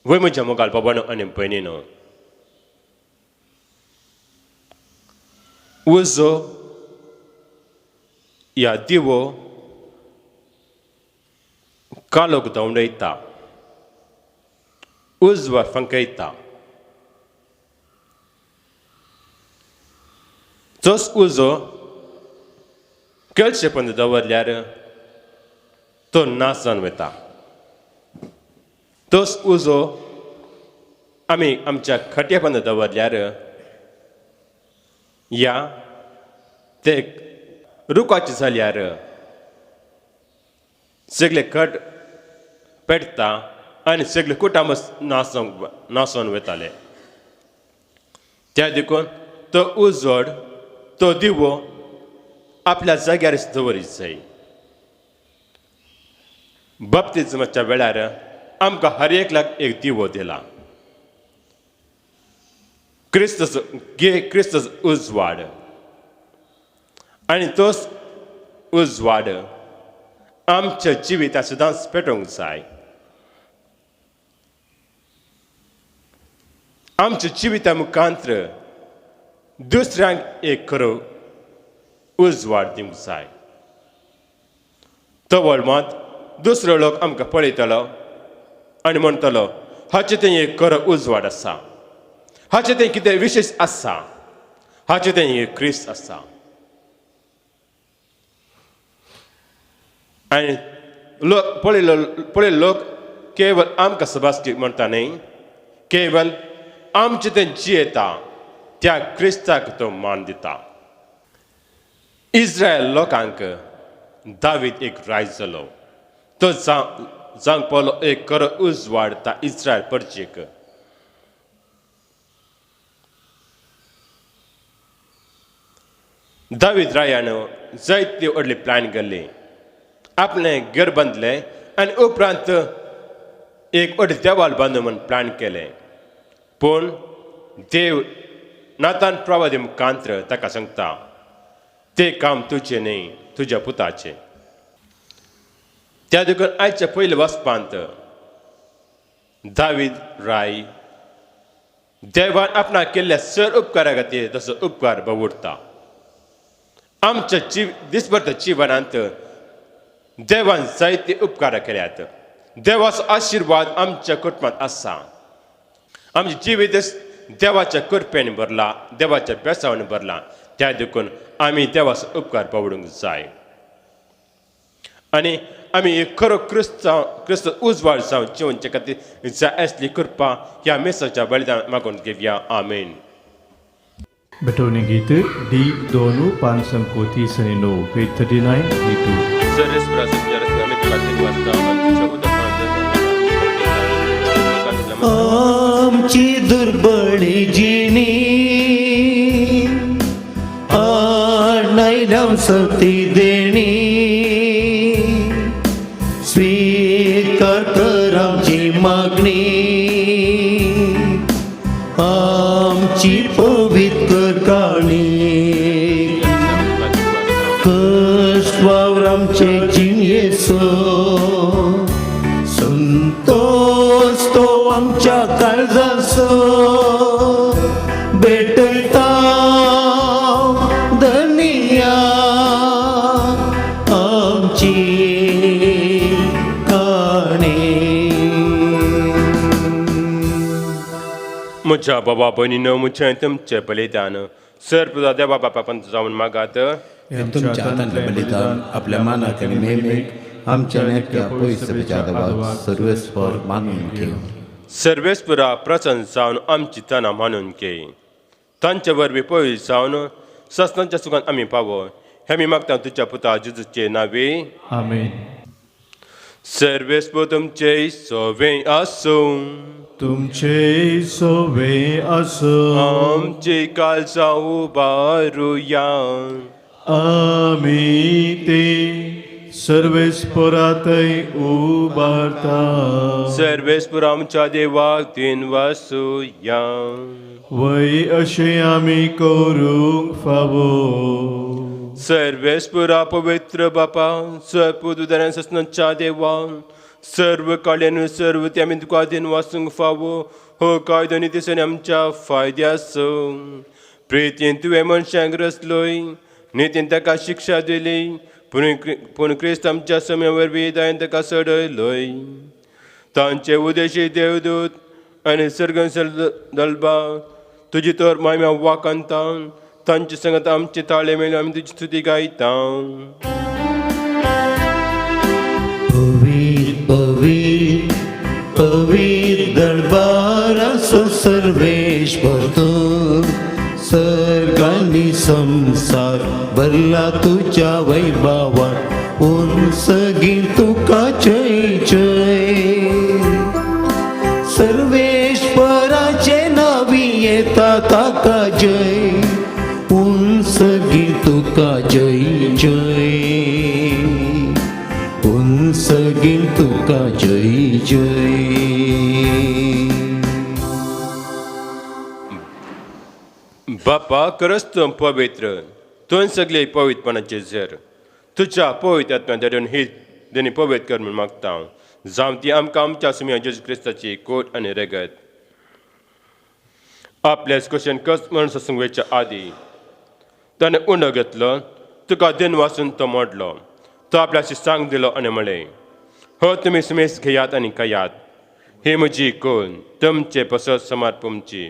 वय म्हज्या मोगाल बाबानो आनी भयणीनो, उजो या दिवो कालोक धांवडयता, उजवाड फंकयता. तोच उजो कळशे पोंदा दवरल्यार तो नाश जावन वता. तोच उजो आमी आमच्या खट्या पोंदा दवरल्यार या ते रुखाचे जाल्यार सगळे खट पेटता आनी सगळे कुटुंब नाश जावन वताले. त्या देखून तो उजवाड तो दिवो आपल्या जाग्यार दवरीत जाय. बपतिस्माच्या वेळार आमकां हर एकल्याक एक दिवो दिला. क्रिस्त उजवाड आनी तोच उजवाड आमच्या जिवितांत सदांच पेटोवंक जाय. आमच्या जिविता मुखांतर दुसऱ्यांक एक खरो उजवाड दिवंक जाय. तो वळमात दुसरो लोक आमकां पळयतलो आनी म्हणटलो, हाचे थंय एक खरो उजवाड आसा, हाचे थंय कितें विशेश आसा, हाचे थंय एक क्रिस्त आसा. आनी पळयलो लोक केवळ आमकां सभासकीक म्हणटा न्हय, केवळ आमचे थंय जियेता त्या क्रिस्ताक तो मान दिता. इस्रायल लोकांक दावीद एक राय जालो. तो जावंक पावलो एक खरो उजवाड ता इस्रायल परचेक. दावीद रायान जायते व्हडले प्लॅन केले. आपलें घर बांदलें आनी उपरांत एक व्हडलें देवाल बांदूं म्हूण प्लॅन केलें. पूण देव नातान प्रवादी मुखांतर ताका सांगता, तें काम तुजें न्हय, तुज्या पुताचें. त्या देखून आयच्या पयल्या वचपांत दावीद राय देवान आपणाक केल्ल्या सर उपकारा खातीर तसो उपकार बावुरता. आमच्या दिसभर जिवनांत देवान जायते उपकार केल्यात. देवाचो आशिर्वाद आमच्या कुटुंबांत आसा. आमचें जिवीत देवाच्या कृपेने भरला, देवाच्या बेसावाने भरला, त्या देखून आम्ही देवाचा उपकार पावडूंक जाय. आणि आम्ही एक खरो क्रिस्त उजवाड जावन जिवनचे खातीर जाय असली कृपा ह्या मेसाच्या बलिदान मागून घेवया. आमेन. Bertone gitu di Donu Pansangko 39, page 39, itu. Seres berasa sejarah kami telah wasta आमच्या उदाहरण आमची दुर्बळी जिनी आणायला सती देणी स्वीकार कर आमची मागणी आमची पवित्र काणी कष्टावर आमचे जीव येसो संतोष तो आमच्या काळजासो भेटता धनिया आमची म्हज्या बाबा भयणीनो म्हजें तुमचें बलिदान सर्व देवा बापापण जावन मागात. तुमच्या हातांतलें बलिदान आपल्या मानाक आनी मेमेक आमच्या नेटक्या पवित्रच्या देवाक सर्वेस्पर मानून घेव. सर्वेस्परा प्रसन्न जावन आमची तनां मानून घे. तांचे वरवीं पवित्र जावन सस्तांच्या सुखांत आमी पावो हें आमी मागता तुज्या पुता जेजूचे नांवे. Amen. सर्वेस्पर तुमचे सोवें आसूं तुमचे सोवे असो आमची काळजां उबारुया. आमी ते सर्वेस्परातय उबारता. सर्वेस्पर आमच्या देवाक दिन वासुया. वय अशें आमी करूंक फावो. सर्वेस्परा पवित्र बापा सर्व उदाहरण सस्नांच्या देवा सर्व काळ्यान सर्व ते आमी तुका दिन वाचूंक फावो हो कायदो नी दिसांनी आमच्या फायद्याचो. प्रितीन तुवें मनशांक रचलोय नितीन ताका शिक्षा दिली पूण क्रिस्त आमच्या समय वरवीं दायन ताका सडयलोय. तांचे उदेशी देवदूत आनी सर्गंसल दलबा तुजी तर मायम्या वाकांता तांचे संगत आमचे ताळे मेळून आमी तुजी स्तुती गायता. पवित्र पवित्र दरबाराचो सर्वेश्वर तूं सर्गांनी संसार भरला तुज्या वैभवान उंचगी तुका जय जय. सर्वेश्वराचे नावी येता ताका जय उंचगी तुका जय जय उंचगी तुका जय जय. बापा खरंच तूं पवित्र तुवें सगळे पवित्रपणाचे झर तुज्या पवित्र आत्म्या धरून ही दोनी पवित्र कर म्हूण मागता. जावं ती आमकां आमच्या सुम्या जेजू क्रिस्ताची कोट आनी रगत आपल्याच कशेन कस म्हण सत्संगेच्या आदी ताणें उंडो घेतलो तुका दिन वाचून तो मोडलो तो आपल्याशी सांग दिलो आनी म्हळें हो तुमी सुमेस घेयात आनी खायात ही म्हजी कोण तुमचे पसत समर्पणची.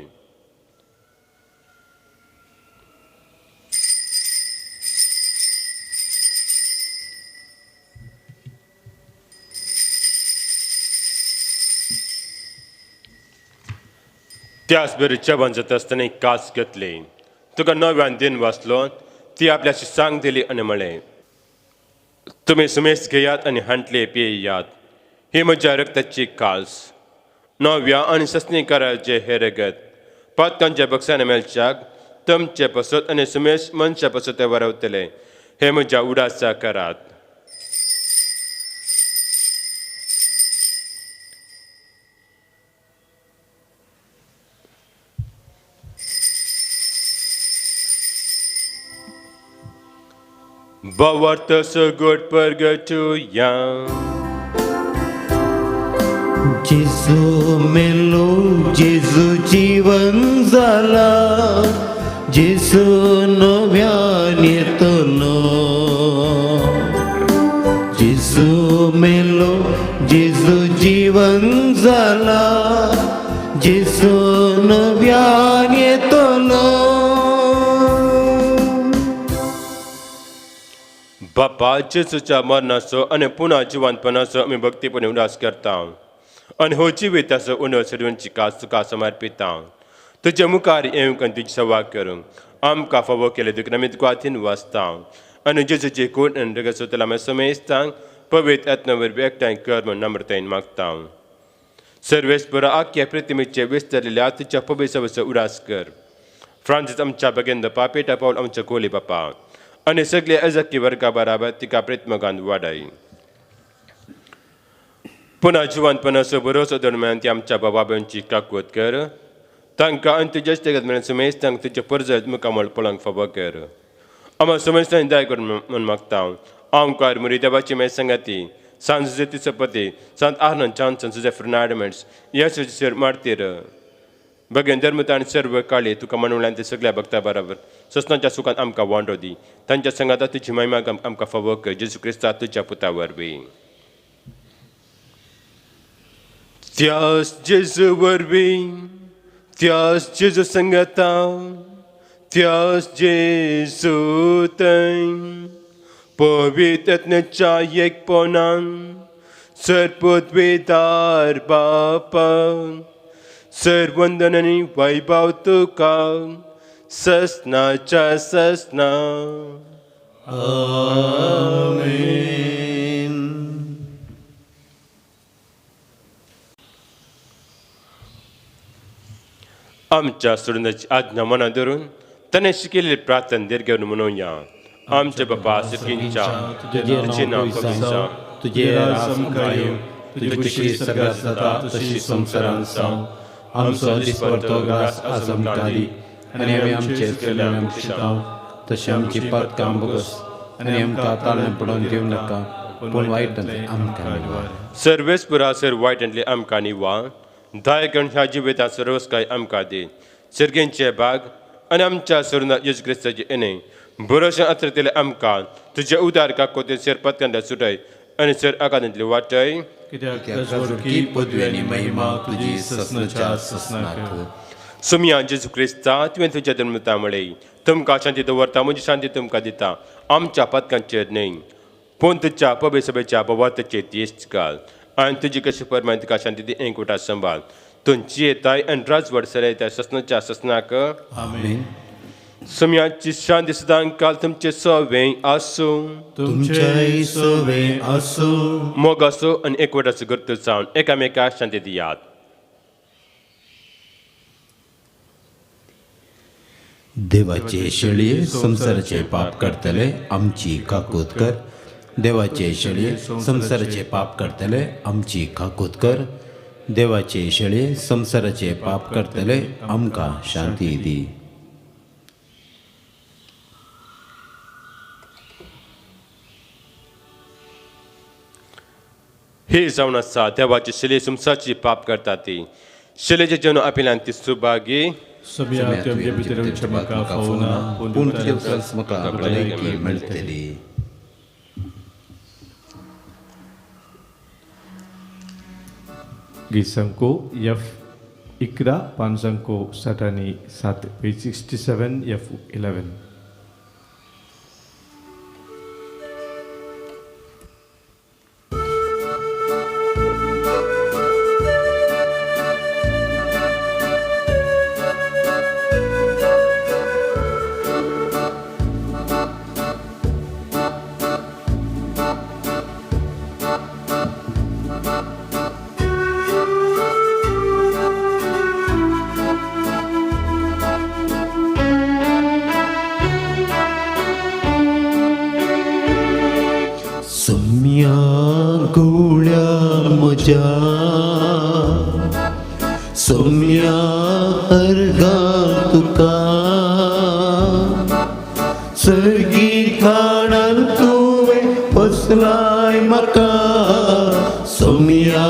त्याच बरी जेवण जाता आसतना एक कास घेतली तुका नव्यान दिन वाचलो ती आपल्याशी सांग दिली आनी म्हळें तुमी सुमेस घेयात आनी हांटले पियेयात ही म्हज्या रक्ताची कास नव्या आनी सस्नीकाराचे हे रगत पातकांच्या बक्षाने मेलच्याक तुमचे पसत आनी सुमेश मनशा पसत ते वरवतले हे म्हज्या उडासा करात. Bawarta segot pergetuya. जेजू मेलो जेजू जीवन जाला जेजू नव्यान येतलो. जेजू मेलो जेजू जीवन जाला जेजू नव्यान मोग्यान येतलो. बापा जेसूच्या मरणाचो आनी पुन्हा जिवंतपणाचो आमी भक्तीपणे उडास करता आनी हो जिविताचो उणो सर्वांची कास तुका समर्पिता. तुजे मुखार येवंक आनी तुजी सेवा करूंक आमकां फावो केले दुख आमी तुका हातीन वाचता आनी जेजूची कोण आनी रगत सोतला समेस्तांक पवित्र आत्म्या वरवीं एकठांय कर म्हूण नम्रतायेन मागता. सर्वेस्परा आख्या पृथ्वीचे विस्तारलेल्या तुज्या पवित्र सभेचो उडास कर. फ्रांसीस आमच्या भगिंद पापेटा पावल आमच्या कोली बापा आनी सगळे अजकी वर्गा बराबर तिका प्रेत्मगान वाडाय. पुन्हा जिवंतपणाचो बरोसो दरम्यान ती आमच्या बाबांची काकूत कर. तांकां आनी तुज्या जगत मेळून समेस्तांक तुजे परजत मुखामळ पळोवंक फावो कर. आम्हा समेस्तांनी दया कर म्हूण मागता. आमकार मुरी देवाची मेळ संगाती सांज सुजे तिसपती सांत आनंद जॉन्सन सुजे फर्नांडमेंट्स येशूची सर मारतीर भगेन धर्मता आनी सर्व काळी तुका मनवल्यान ते सगळ्या भक्ता बरोबर ससनाच्या सुखान आमकां वांटो दी. तांच्या संगाता तुजी महिमा आमकां फावो कर. जेजू क्रिस्ता तुज्या पुता वरवीं. त्यास जेजू वरवीं त्यास जेजू संगता त्यास जेजू थंय पवित्र आत्म्याच्या एकपणान सर्वोद्वेदार बापा सर्वंदन आनी वैभव तुका ससनाच्या ससना. आमच्या सोडण्याची आज्ञा मना धरून ताणें शिकयलेली प्रार्थना दीर्घ म्हणूया. आमचे बापा सिरकिंच्या तुझे नाव पवित्र तुझे राज येवं, तुझी खुशी सगळ्यात जाता तशी संवसारांत जावं. आमचो दिसपरतो घास आज आमकां दी आनी आमी आमचे केल्ल्यान शिताव तशी आमची पातकां बोगस आनी आमकां ताळ्यान पडोवन दिवं नाका पूण वायटांतले आमकां निवार. सर्वेस्पुरा सर वायटांतले आमकां निवा. दया करून ह्या जिवितांत सर्वस्काय आमकां दी. सर्गेंचे भाग आनी आमच्या सोडून येशू क्रिस्ताचे येणे बरोशें आतरतले आमकां तुजे उदार काकोते सर पत्कांतल्या सुटय आनी सर आकांतांतली वाटय. कित्याक की पदवी आनी महिमा तुजी ससनाच्या ससनाक. सुमया जेजू क्रिस्ता तुवें तुज्या धर्मता मळय. तुमकां शांती दवरता म्हजी शांती तुमकां दिता. आमच्या पत्कांचेर न्हय पूण तुज्या पवित्र सभेच्या भवार्थाचेर तिश्ट घाल आनी तुजी कशी परमाय तुका शांती दी एकवटात सांबाळ. तुमची येताय आनी राजवट सलयताय ससनाच्या ससनाक. आमीन. सुमयाची शांती सदां काल तुमचे सवें आसूं. तुमचे सवे आसूं. मोग आसूं आनी एकवटाचो करतो जावन एकामेकाक शांती दियात. देवाचे शेळये संसाराचे पाप करतले आमची काकूत कर. देवाचे शेळये संसाराचे पाप करतले आमची काकूत कर. देवाचे शेळये संसाराचे पाप करतले आमकां शांती दी. हे जावन आसा देवाची शिले संसाराची पाप करता ती शिलेचे जेवण आपिल्यान ती सुभागी. सभ्या तुमचे भितर म्हाका फावना पूण तुजे उतरांस म्हाका भलायकी मेळटली. Gisanko F 11 Pansanko Satani 7 page 67 F 11. सम्या गोळ्या म्हज्या सम्या अर्गा तुका सर्गी खाणान तुवें बसलाय म्हाका सम्या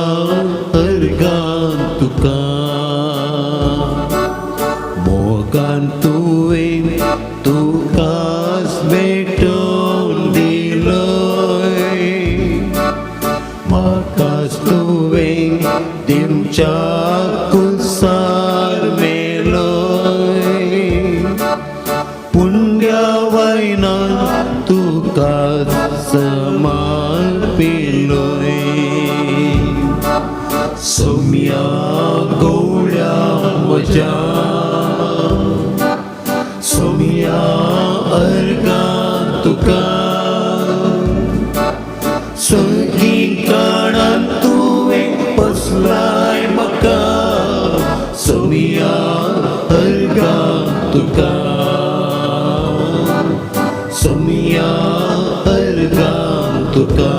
अर्गा तुका मोगान तुवें तुकाच भेटोवन दिलोय म्हाकाच तुवें दिवच्या कुसार मेलो विना तुका समर्पिलोय सौम्या गवळ्या म्हज्या सौम्या अर्गा तुका सगळी काळान तुवें पसलाय म्हाका सौम्या अर्गा तुका सौम्या अर्गा तुका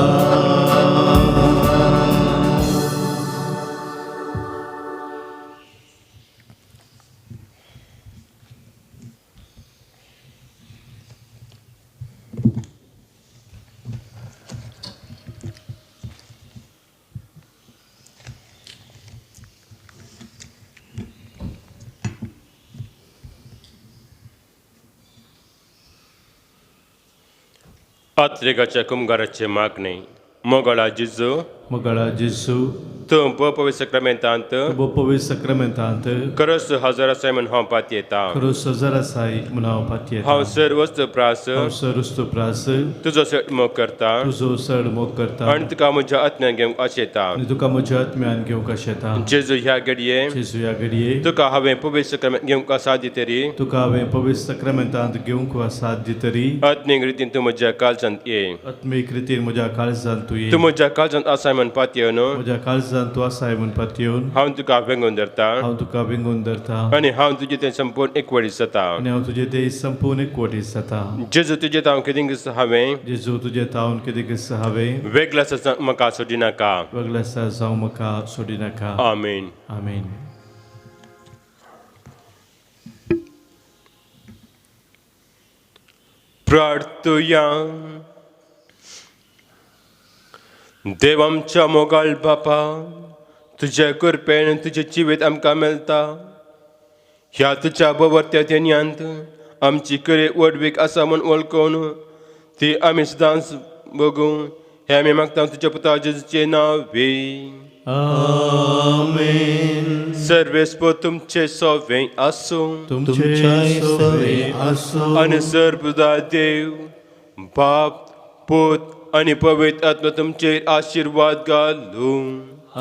आत्रेगाच्या कुंभाराचे मागणे मोगळा जिजू Magala Jesu, तूं पवित्र सक्रमेंतांत bo povis sacramentant, खरंच हजार आसाय म्हण हांव पात येता cruz sazarasai mnau patieta. हांव सर वस्त प्रास Sarustu pras, तुजो सट मोग करता tuzo sard mok karta, आनी तुका म्हज्या आत्म्यान घेवंक आशेता आणि तुका म्हज्या आत्म्यान घेवंक आशेता. जेजू ह्या घडये जेजू ह्या घडये तुका हांवें पवित्र सक्रमेंत घेवंक आसा दितरी तुका हांवें पवित्र सक्रमेंतांत घेवंक साथ दितरी आत्मीक रितीन तूं म्हज्या काळजांत ये आत्मीक रितीन म्हज्या काळजांत तूं ये. तूं म्हज्या काळजांत आसाय म्हण पात येवन म्हज्या काळजांत तूं आसाय म्हूण पातयेवन हांव तुका वेंगून धरता हांव तुका विंगून धरता आनी हांव तुजें तें संपूर्ण एकवडीत जाता आनी हांव तुजें तें संपूर्ण एकवटीत जाता. जेजू तुजें हांव कितें दिसता हांवें जेजू तुजें तावन कितें किस्सा हांवें वेगळा आसा म्हाका सोडी नाका वेगळ्या जावं म्हाका सोडी नाका. आमीन आमीन. प्रार्थुया देव आमच्या मोगाळ बापा तुज्या कृपेन तुजें जिवीत आमकां मेळटा ह्या तुज्या बवरत्या देन्यांत आमची खरी वडवीक आसा म्हूण वळखून ती आमी सदांच बगूं हें आमी मागता तुज्या पुता जेजूचें नांवे. आमेन. सर्वेस्प तुमचे सोवें आसूं तुमचे सोवे आसो आनी सर्वदा देव बाप पूत आनी पवित्र आत्मा तुमचेर आशिर्वाद घालूं.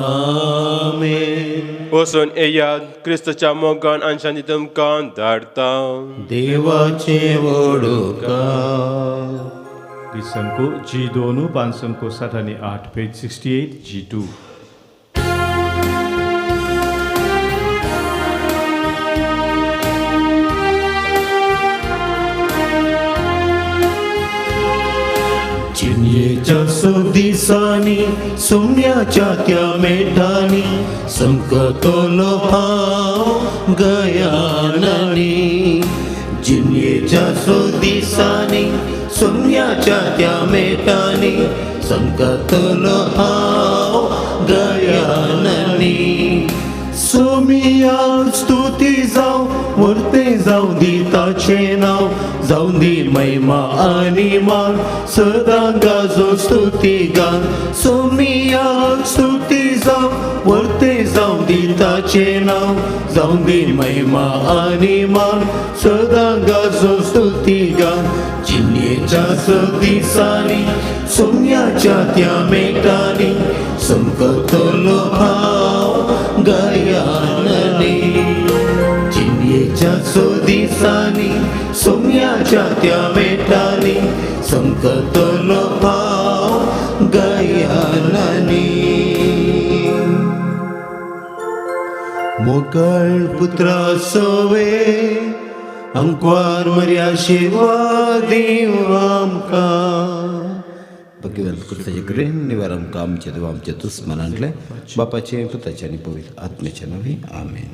आमेन. वचून येयात क्रिस्ताच्या मोगान आनी शांती तुमकां धाडटा. देवाचे वडोका Gisanko G2 Bansanko Satani 8 page 68 G2. चिन्येच्या दिसांनी सोम्याच्या त्या मेठांनी संकतलो हांव गयानांनी जिन्येच्या दिसांनी सोम्याच्या त्या मेठांनी संकतलो हांव गयानांनी सोमिया स्तुती जावं वर्ते जावं दिताचें नांव जावं दी महिमा आनी मान सदां गाजो स्तुती गान सोमिया स्तुती जावं वर्ते जावं दिताचें नांव जावं दी महिमा आनी मान सदां गाजो स्तुती गान चिन्येच्या दिसांनी सोम्याच्या त्या मेटांनी संकतलो हांव गयानांनी चिन्येच्या दिसांनी सोम्याच्या त्या मेटांनी संकतलो हांव गयानांनी मोकळ पुत्रा सोवे अंकवार मर्या आशिर्वाद दिव आमकां भगवंत कृताचे ग्रेन निवार आमकां आमचे देव आमच्या दुस्मनांतले बापाचे पुताचे आनी पवित्र आत्म्याचे नांवे आमेन.